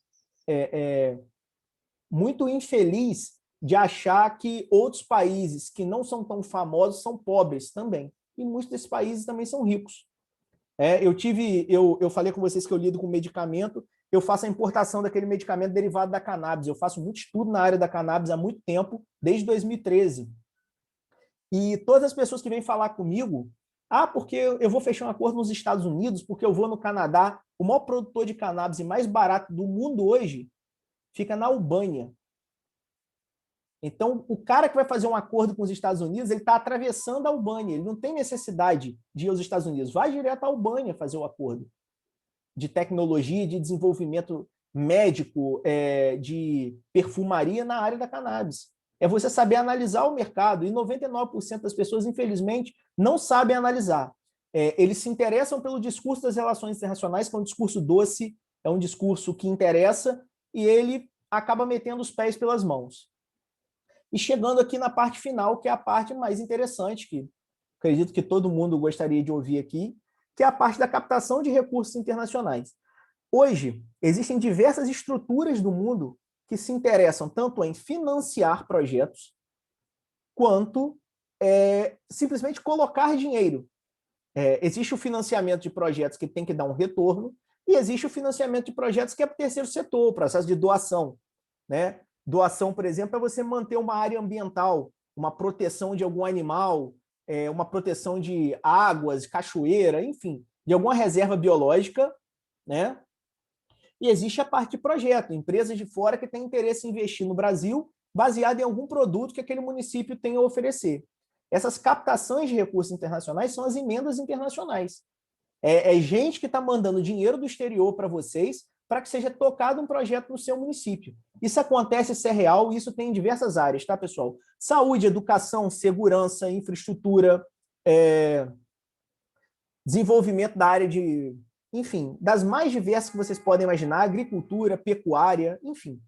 muito infeliz de achar que outros países que não são tão famosos são pobres também. E muitos desses países também são ricos. Eu falei com vocês que eu lido com medicamento, eu faço a importação daquele medicamento derivado da cannabis. Eu faço muito estudo na área da cannabis há muito tempo, desde 2013. E todas as pessoas que vêm falar comigo, porque eu vou fechar um acordo nos Estados Unidos, porque eu vou no Canadá, o maior produtor de cannabis e mais barato do mundo hoje fica na Albânia. Então, o cara que vai fazer um acordo com os Estados Unidos, ele está atravessando a Albânia, ele não tem necessidade de ir aos Estados Unidos, vai direto à Albânia fazer o acordo de tecnologia, de desenvolvimento médico, de perfumaria na área da cannabis. É você saber analisar o mercado, e 99% das pessoas, infelizmente, não sabem analisar. Eles se interessam pelo discurso das relações internacionais, que é um discurso doce, é um discurso que interessa, e ele acaba metendo os pés pelas mãos. E chegando aqui na parte final, que é a parte mais interessante, que acredito que todo mundo gostaria de ouvir aqui, que é a parte da captação de recursos internacionais. Hoje, existem diversas estruturas do mundo que se interessam tanto em financiar projetos, quanto simplesmente colocar dinheiro. Existe o financiamento de projetos que tem que dar um retorno, e existe o financiamento de projetos que é para o terceiro setor, o processo de doação, né? Doação, por exemplo, é você manter uma área ambiental, uma proteção de algum animal, uma proteção de águas, cachoeira, enfim, de alguma reserva biológica, né? E existe a parte de projeto, empresas de fora que têm interesse em investir no Brasil, baseado em algum produto que aquele município tem a oferecer. Essas captações de recursos internacionais são as emendas internacionais. É gente que está mandando dinheiro do exterior para vocês para que seja tocado um projeto no seu município. Isso acontece, isso é real, e isso tem em diversas áreas, tá, pessoal? Saúde, educação, segurança, infraestrutura, desenvolvimento da área de, enfim, das mais diversas que vocês podem imaginar, agricultura, pecuária, enfim.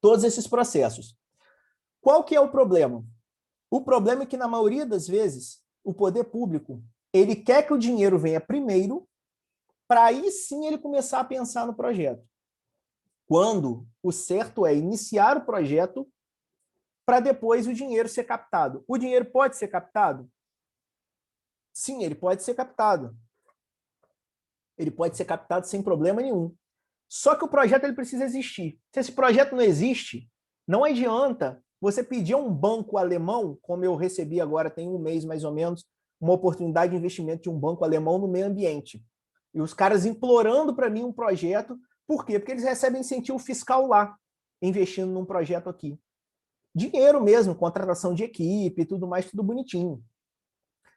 Todos esses processos. Qual que é o problema? O problema é que, na maioria das vezes, o poder público, ele quer que o dinheiro venha primeiro, para aí sim ele começar a pensar no projeto. Quando o certo é iniciar o projeto para depois o dinheiro ser captado. O dinheiro pode ser captado? Sim, ele pode ser captado. Ele pode ser captado sem problema nenhum. Só que o projeto ele precisa existir. Se esse projeto não existe, não adianta você pedir a um banco alemão, como eu recebi agora, tem um mês mais ou menos, uma oportunidade de investimento de um banco alemão no meio ambiente. E os caras implorando para mim um projeto. Por quê? Porque eles recebem incentivo fiscal lá, investindo num projeto aqui. Dinheiro mesmo, contratação de equipe, tudo mais, tudo bonitinho.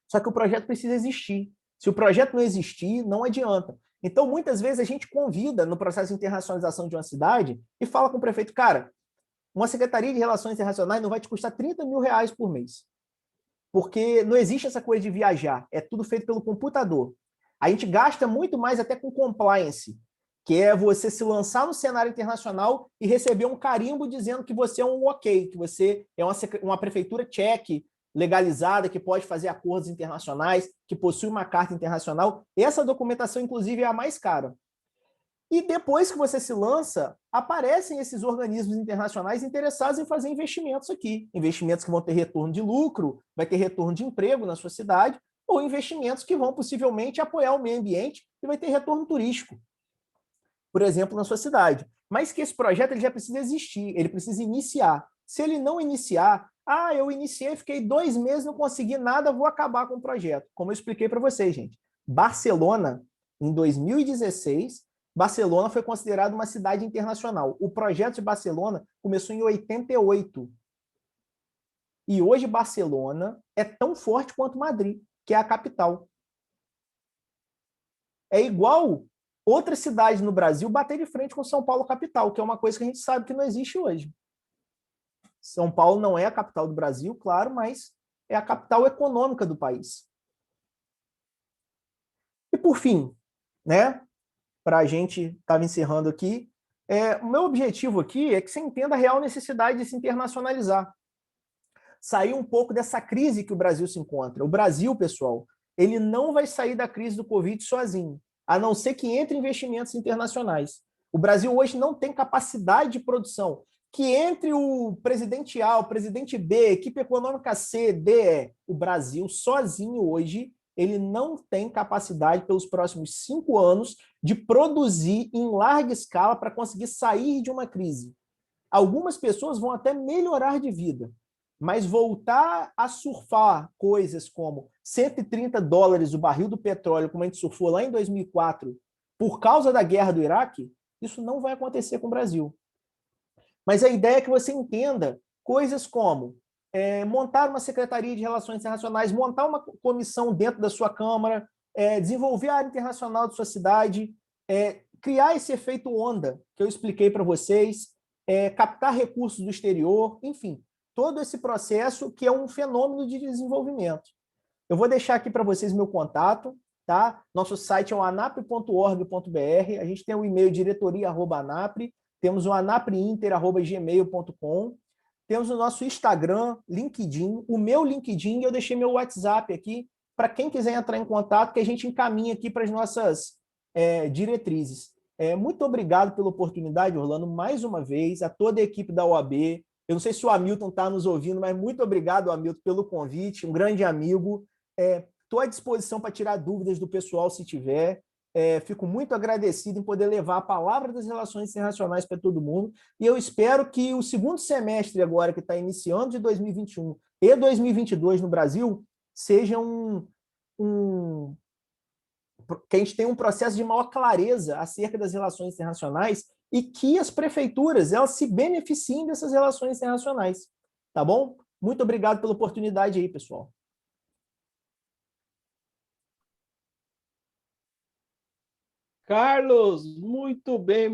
Só que o projeto precisa existir. Se o projeto não existir, não adianta. Então, muitas vezes, a gente convida no processo de internacionalização de uma cidade e fala com o prefeito, cara, uma Secretaria de Relações Internacionais não vai te custar 30 mil reais por mês. Porque não existe essa coisa de viajar. É tudo feito pelo computador. A gente gasta muito mais até com compliance, que é você se lançar no cenário internacional e receber um carimbo dizendo que você é um ok, que você é uma prefeitura check, legalizada, que pode fazer acordos internacionais, que possui uma carta internacional. Essa documentação, inclusive, é a mais cara. E depois que você se lança, aparecem esses organismos internacionais interessados em fazer investimentos aqui. Investimentos que vão ter retorno de lucro, vai ter retorno de emprego na sua cidade, ou investimentos que vão possivelmente apoiar o meio ambiente e vai ter retorno turístico, por exemplo, na sua cidade. Mas que esse projeto ele já precisa existir, ele precisa iniciar. Se ele não iniciar, eu iniciei, fiquei 2 meses, não consegui nada, vou acabar com o projeto. Como eu expliquei para vocês, gente. Barcelona, em 2016, Barcelona foi considerada uma cidade internacional. O projeto de Barcelona começou em 88. E hoje Barcelona é tão forte quanto Madrid, que é a capital. É igual outras cidades no Brasil bater de frente com São Paulo capital, que é uma coisa que a gente sabe que não existe hoje. São Paulo não é a capital do Brasil, claro, mas é a capital econômica do país. E por fim, né, para a gente estar encerrando aqui, o meu objetivo aqui é que você entenda a real necessidade de se internacionalizar. Sair um pouco dessa crise que o Brasil se encontra. O Brasil, pessoal, ele não vai sair da crise do Covid sozinho, a não ser que entre investimentos internacionais. O Brasil hoje não tem capacidade de produção. Que entre o presidente A, o presidente B, equipe econômica C, D, o Brasil sozinho hoje, ele não tem capacidade pelos próximos 5 anos de produzir em larga escala para conseguir sair de uma crise. Algumas pessoas vão até melhorar de vida, mas voltar a surfar coisas como $130 o barril do petróleo, como a gente surfou lá em 2004, por causa da guerra do Iraque, isso não vai acontecer com o Brasil. Mas a ideia é que você entenda coisas como montar uma Secretaria de Relações Internacionais, montar uma comissão dentro da sua Câmara, desenvolver a área internacional de sua cidade, criar esse efeito onda que eu expliquei para vocês, captar recursos do exterior, enfim, todo esse processo que é um fenômeno de desenvolvimento. Eu vou deixar aqui para vocês meu contato, tá? Nosso site é o anapre.org.br, a gente tem o e-mail diretoria@anapre, temos o anapreinter@gmail.com, temos o nosso Instagram, LinkedIn, o meu LinkedIn, eu deixei meu WhatsApp aqui, para quem quiser entrar em contato, que a gente encaminha aqui para as nossas diretrizes. Muito obrigado pela oportunidade, Orlando, mais uma vez, a toda a equipe da OAB. Eu não sei se o Hamilton está nos ouvindo, mas muito obrigado, Hamilton, pelo convite, um grande amigo. Estou à disposição para tirar dúvidas do pessoal, se tiver. Fico muito agradecido em poder levar a palavra das relações internacionais para todo mundo. E eu espero que o segundo semestre agora, que está iniciando de 2021, e 2022 no Brasil seja que a gente tenha um processo de maior clareza acerca das relações internacionais e que as prefeituras elas se beneficiem dessas relações internacionais. Tá bom? Muito obrigado pela oportunidade aí, pessoal. Carlos, muito bem,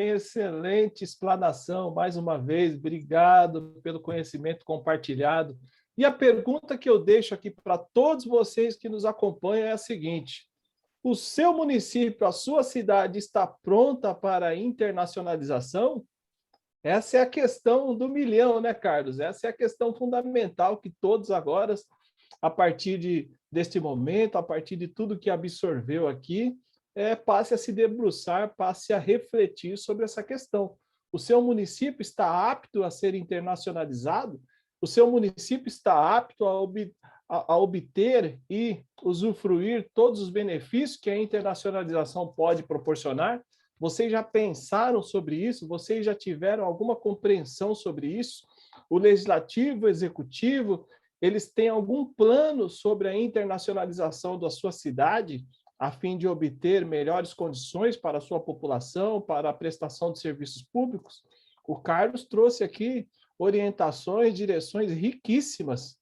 excelente explanação, mais uma vez, obrigado pelo conhecimento compartilhado. E a pergunta que eu deixo aqui para todos vocês que nos acompanham é a seguinte: o seu município, a sua cidade está pronta para a internacionalização? Essa é a questão do milhão, né, Carlos? Essa é a questão fundamental que todos agora, a partir deste momento, a partir de tudo que absorveu aqui, passe a se debruçar, passe a refletir sobre essa questão. O seu município está apto a ser internacionalizado? O seu município está apto a obter e usufruir todos os benefícios que a internacionalização pode proporcionar? Vocês já pensaram sobre isso? Vocês já tiveram alguma compreensão sobre isso? O legislativo, o executivo, eles têm algum plano sobre a internacionalização da sua cidade, a fim de obter melhores condições para a sua população, para a prestação de serviços públicos? O Carlos trouxe aqui orientações, direções riquíssimas.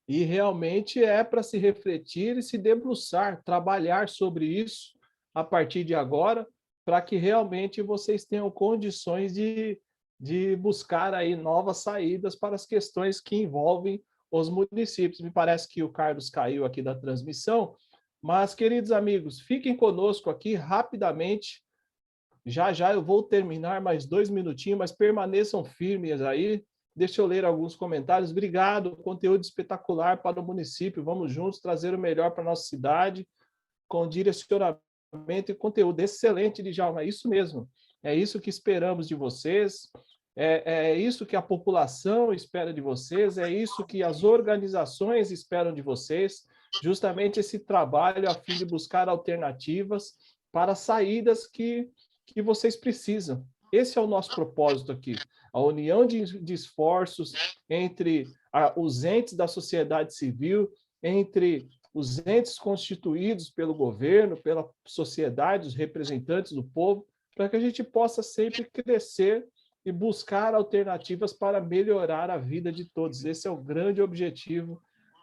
E realmente é para se refletir e se debruçar, trabalhar sobre isso a partir de agora, para que realmente vocês tenham condições de buscar aí novas saídas para as questões que envolvem os municípios. Me parece que o Carlos caiu aqui da transmissão, mas, queridos amigos, fiquem conosco aqui rapidamente. Já eu vou terminar mais 2 minutinhos, mas permaneçam firmes aí. Deixa eu ler alguns comentários. Obrigado, conteúdo espetacular para o município. Vamos juntos trazer o melhor para a nossa cidade, com direcionamento e conteúdo. Excelente, Djalma, é isso mesmo. É isso que esperamos de vocês, é isso que a população espera de vocês, é isso que as organizações esperam de vocês, justamente esse trabalho a fim de buscar alternativas para saídas que vocês precisam. Esse é o nosso propósito aqui, a união de esforços entre os entes da sociedade civil, entre os entes constituídos pelo governo, pela sociedade, os representantes do povo, para que a gente possa sempre crescer e buscar alternativas para melhorar a vida de todos. Esse é o grande objetivo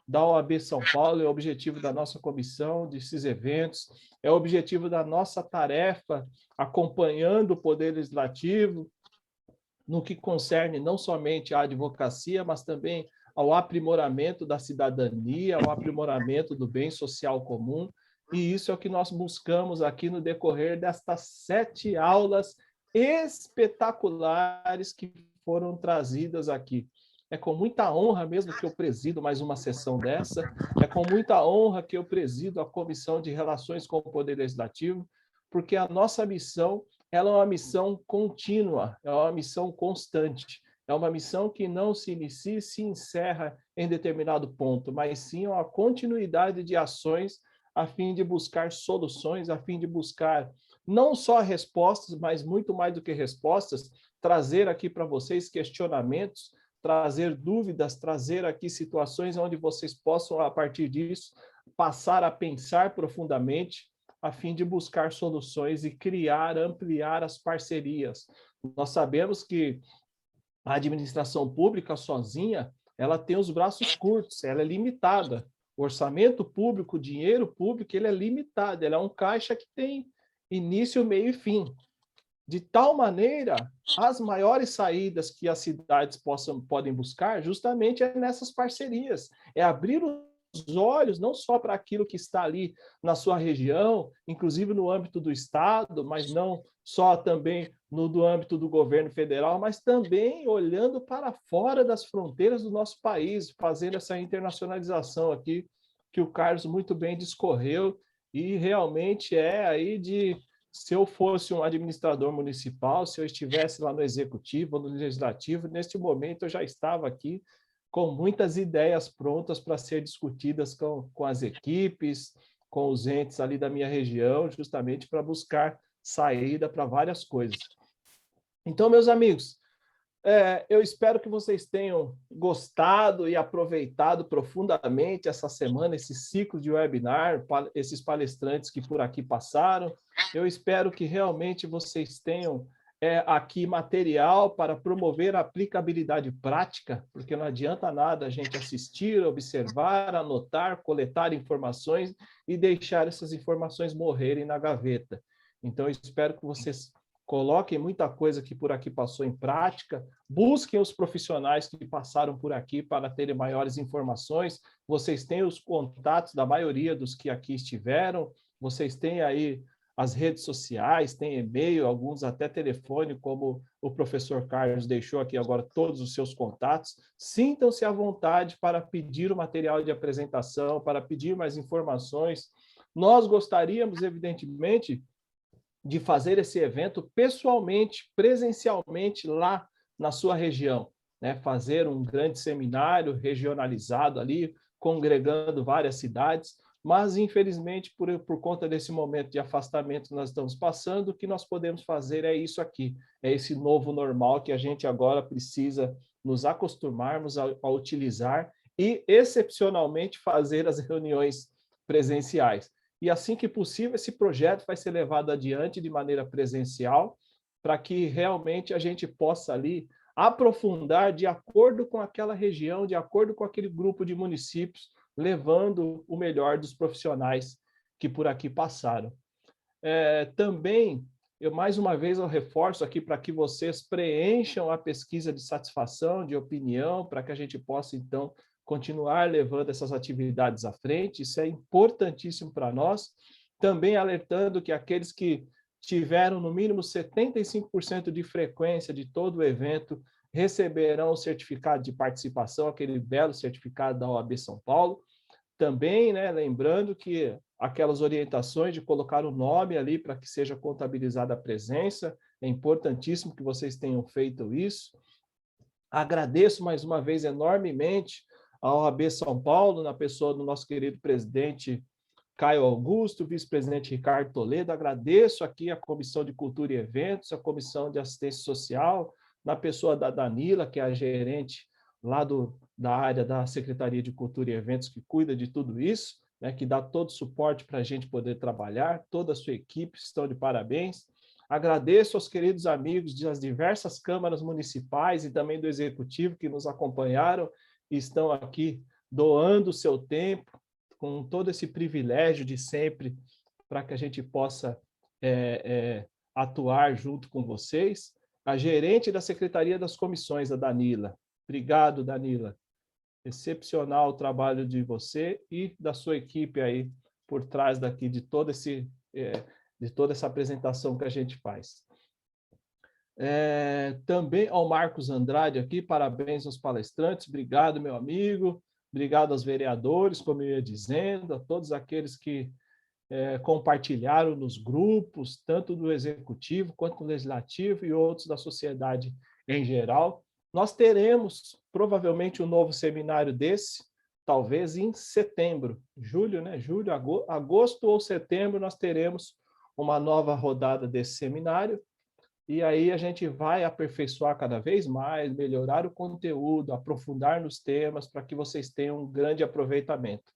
da OAB São Paulo, é o objetivo da nossa comissão desses eventos, é o objetivo da nossa tarefa acompanhando o Poder Legislativo no que concerne não somente à advocacia, mas também ao aprimoramento da cidadania, ao aprimoramento do bem social comum, e isso é o que nós buscamos aqui no decorrer destas 7 aulas espetaculares que foram trazidas aqui. É com muita honra mesmo que eu presido mais uma sessão dessa, é com muita honra que eu presido a Comissão de Relações com o Poder Legislativo, porque a nossa missão ela é uma missão contínua, é uma missão constante, é uma missão que não se inicia e se encerra em determinado ponto, mas sim uma continuidade de ações a fim de buscar soluções, a fim de buscar não só respostas, mas muito mais do que respostas, trazer aqui para vocês questionamentos, trazer dúvidas, trazer aqui situações onde vocês possam, a partir disso, passar a pensar profundamente, a fim de buscar soluções e criar, ampliar as parcerias. Nós sabemos que a administração pública sozinha, ela tem os braços curtos, ela é limitada. O orçamento público, o dinheiro público, ele é limitado, ele é um caixa que tem início, meio e fim. De tal maneira, as maiores saídas que as cidades podem buscar justamente é nessas parcerias, é abrir os olhos não só para aquilo que está ali na sua região, inclusive no âmbito do Estado, mas não só também no âmbito do governo federal, mas também olhando para fora das fronteiras do nosso país, fazendo essa internacionalização aqui, que o Carlos muito bem discorreu, e realmente é aí de... Se eu fosse um administrador municipal, se eu estivesse lá no executivo ou no legislativo, neste momento eu já estava aqui com muitas ideias prontas para ser discutidas com as equipes, com os entes ali da minha região, justamente para buscar saída para várias coisas. Então, meus amigos, Eu espero que vocês tenham gostado e aproveitado profundamente essa semana, esse ciclo de webinar, esses palestrantes que por aqui passaram. Eu espero que realmente vocês tenham aqui material para promover a aplicabilidade prática, porque não adianta nada a gente assistir, observar, anotar, coletar informações e deixar essas informações morrerem na gaveta. Então, eu espero que vocês coloquem muita coisa que por aqui passou em prática, busquem os profissionais que passaram por aqui para terem maiores informações. Vocês têm os contatos da maioria dos que aqui estiveram, vocês têm aí as redes sociais, têm e-mail, alguns até telefone, como o professor Carlos deixou aqui agora todos os seus contatos. Sintam-se à vontade para pedir o material de apresentação, para pedir mais informações. Nós gostaríamos, evidentemente, de fazer esse evento pessoalmente, presencialmente, lá na sua região, né? Fazer um grande seminário regionalizado ali, congregando várias cidades, mas, infelizmente, por conta desse momento de afastamento que nós estamos passando, o que nós podemos fazer é isso aqui, é esse novo normal que a gente agora precisa nos acostumarmos a utilizar e, excepcionalmente, fazer as reuniões presenciais. E assim que possível, esse projeto vai ser levado adiante de maneira presencial, para que realmente a gente possa ali aprofundar de acordo com aquela região, de acordo com aquele grupo de municípios, levando o melhor dos profissionais que por aqui passaram. Também, mais uma vez, eu reforço aqui para que vocês preencham a pesquisa de satisfação, de opinião, para que a gente possa, então, continuar levando essas atividades à frente. Isso é importantíssimo para nós. Também alertando que aqueles que tiveram no mínimo 75% de frequência de todo o evento receberão o certificado de participação, aquele belo certificado da OAB São Paulo. Também, né, lembrando que aquelas orientações de colocar o nome ali para que seja contabilizada a presença, é importantíssimo que vocês tenham feito isso. Agradeço mais uma vez enormemente a OAB São Paulo, na pessoa do nosso querido presidente Caio Augusto, vice-presidente Ricardo Toledo. Agradeço aqui a Comissão de Cultura e Eventos, a Comissão de Assistência Social, na pessoa da Danila, que é a gerente lá da área da Secretaria de Cultura e Eventos, que cuida de tudo isso, né, que dá todo o suporte para a gente poder trabalhar. Toda a sua equipe estão de parabéns. Agradeço aos queridos amigos das diversas câmaras municipais e também do Executivo que nos acompanharam e estão aqui doando o seu tempo, com todo esse privilégio de sempre, para que a gente possa atuar junto com vocês. A gerente da Secretaria das Comissões, a Danila. Obrigado, Danila. Excepcional o trabalho de você e da sua equipe aí por trás daqui de todo de toda essa apresentação que a gente faz. Também ao Marcos Andrade aqui, parabéns aos palestrantes, obrigado, meu amigo, obrigado aos vereadores, como eu ia dizendo, a todos aqueles que compartilharam nos grupos, tanto do Executivo quanto do Legislativo e outros da sociedade em geral. Nós teremos, provavelmente, um novo seminário desse, talvez em setembro, julho, né? Julho, agosto ou setembro, nós teremos uma nova rodada desse seminário, e aí a gente vai aperfeiçoar cada vez mais, melhorar o conteúdo, aprofundar nos temas, para que vocês tenham um grande aproveitamento.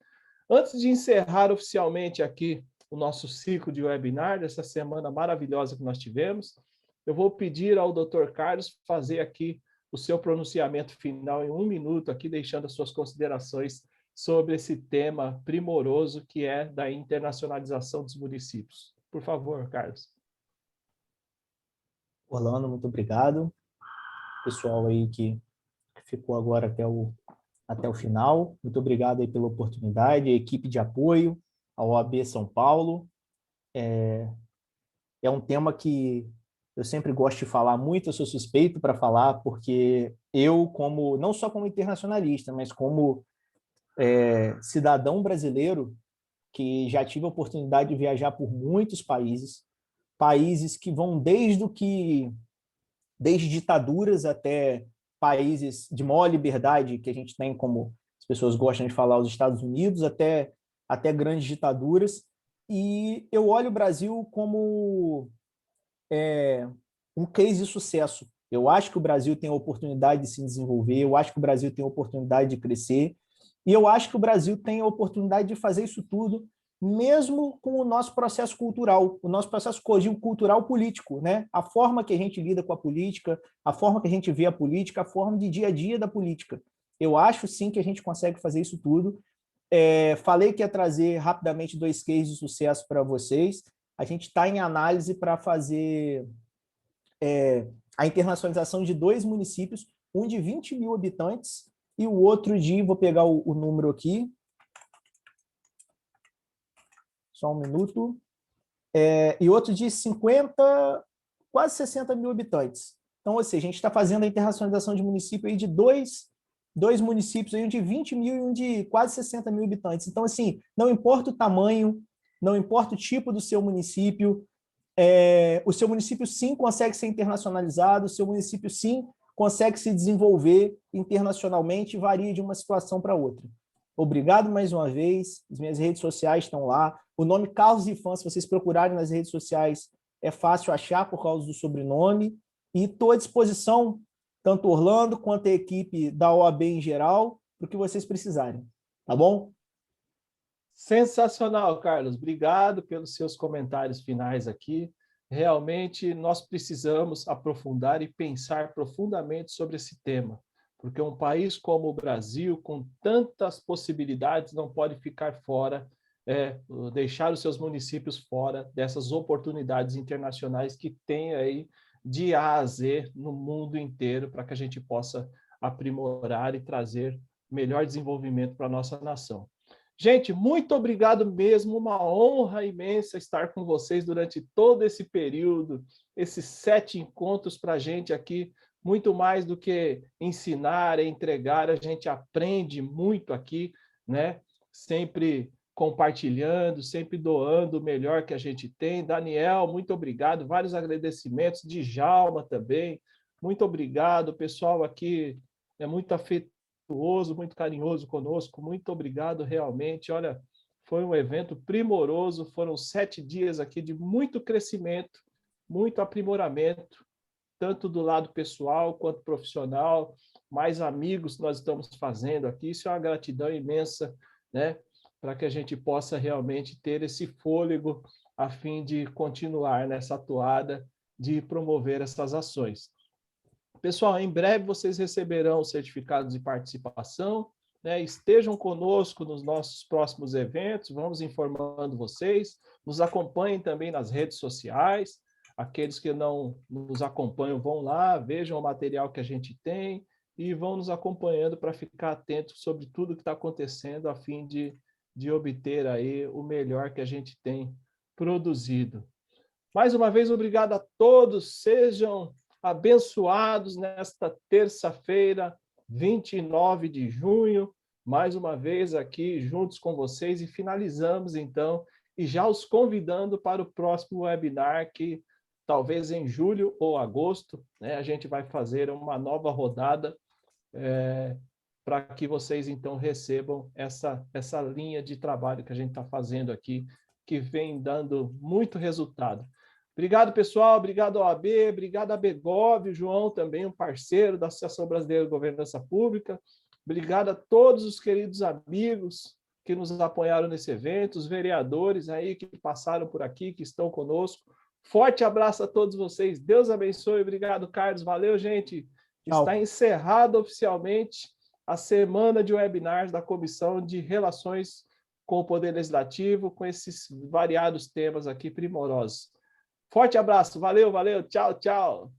Antes de encerrar oficialmente aqui o nosso ciclo de webinar, dessa semana maravilhosa que nós tivemos, eu vou pedir ao Dr. Carlos fazer aqui o seu pronunciamento final em 1 minuto, aqui deixando as suas considerações sobre esse tema primoroso que é da internacionalização dos municípios. Por favor, Carlos. Orlando, muito obrigado. Pessoal aí que ficou agora até o final, muito obrigado aí pela oportunidade, a equipe de apoio, a OAB São Paulo. É um tema que eu sempre gosto de falar muito, eu sou suspeito para falar, porque eu, não só como internacionalista, mas como cidadão brasileiro, que já tive a oportunidade de viajar por muitos países que vão desde ditaduras até países de maior liberdade que a gente tem, como as pessoas gostam de falar, os Estados Unidos, até grandes ditaduras, e eu olho o Brasil como um case de sucesso. Eu acho que o Brasil tem a oportunidade de se desenvolver, eu acho que o Brasil tem a oportunidade de crescer, e eu acho que o Brasil tem a oportunidade de fazer isso tudo, mesmo com o nosso processo cultural, o nosso processo cultural político, né? A forma que a gente lida com a política, a forma que a gente vê a política, a forma de dia a dia da política. Eu acho, sim, que a gente consegue fazer isso tudo. Falei que ia trazer rapidamente 2 cases de sucesso para vocês. A gente está em análise para fazer a internacionalização de 2 municípios, um de 20 mil habitantes e o outro de, vou pegar o número aqui, só um minuto, e outro de 50, quase 60 mil habitantes. Então, ou seja, a gente está fazendo a internacionalização de município aí de dois municípios, aí, um de 20 mil e um de quase 60 mil habitantes. Então, assim, não importa o tamanho, não importa o tipo do seu município, o seu município, sim, consegue ser internacionalizado, o seu município, sim, consegue se desenvolver internacionalmente e varia de uma situação para outra. Obrigado mais uma vez, as minhas redes sociais estão lá. O nome Carlos Ifan, se vocês procurarem nas redes sociais, é fácil achar por causa do sobrenome. E estou à disposição, tanto Orlando quanto a equipe da OAB em geral, para o que vocês precisarem. Tá bom? Sensacional, Carlos. Obrigado pelos seus comentários finais aqui. Realmente, nós precisamos aprofundar e pensar profundamente sobre esse tema, porque um país como o Brasil, com tantas possibilidades, não pode ficar fora, deixar os seus municípios fora dessas oportunidades internacionais que tem aí de A a Z no mundo inteiro, para que a gente possa aprimorar e trazer melhor desenvolvimento para a nossa nação. Gente, muito obrigado mesmo, uma honra imensa estar com vocês durante todo esse período, esses 7 encontros para a gente aqui, muito mais do que ensinar e entregar, a gente aprende muito aqui, né? Sempre compartilhando, sempre doando o melhor que a gente tem. Daniel, muito obrigado, vários agradecimentos, Djalma também, muito obrigado, o pessoal aqui é muito afetivo, muito carinhoso conosco, muito obrigado realmente, olha, foi um evento primoroso, foram 7 dias aqui de muito crescimento, muito aprimoramento, tanto do lado pessoal quanto profissional, mais amigos nós estamos fazendo aqui, isso é uma gratidão imensa, né, para que a gente possa realmente ter esse fôlego a fim de continuar nessa toada de promover essas ações. Pessoal, em breve vocês receberão certificados de participação, né? Estejam conosco nos nossos próximos eventos, vamos informando vocês, nos acompanhem também nas redes sociais, aqueles que não nos acompanham vão lá, vejam o material que a gente tem e vão nos acompanhando para ficar atentos sobre tudo que está acontecendo a fim de obter aí o melhor que a gente tem produzido. Mais uma vez, obrigado a todos, sejam abençoados nesta terça-feira, 29 de junho, mais uma vez aqui juntos com vocês e finalizamos então, e já os convidando para o próximo webinar que talvez em julho ou agosto, né, a gente vai fazer uma nova rodada para que vocês então recebam essa linha de trabalho que a gente está fazendo aqui, que vem dando muito resultado. Obrigado, pessoal. Obrigado, OAB. Obrigado, a Begov, o João também, um parceiro da Associação Brasileira de Governança Pública. Obrigado a todos os queridos amigos que nos apoiaram nesse evento, os vereadores aí que passaram por aqui, que estão conosco. Forte abraço a todos vocês. Deus abençoe. Obrigado, Carlos. Valeu, gente. Está encerrada oficialmente a semana de webinars da Comissão de Relações com o Poder Legislativo, com esses variados temas aqui primorosos. Forte abraço, valeu, valeu, tchau, tchau.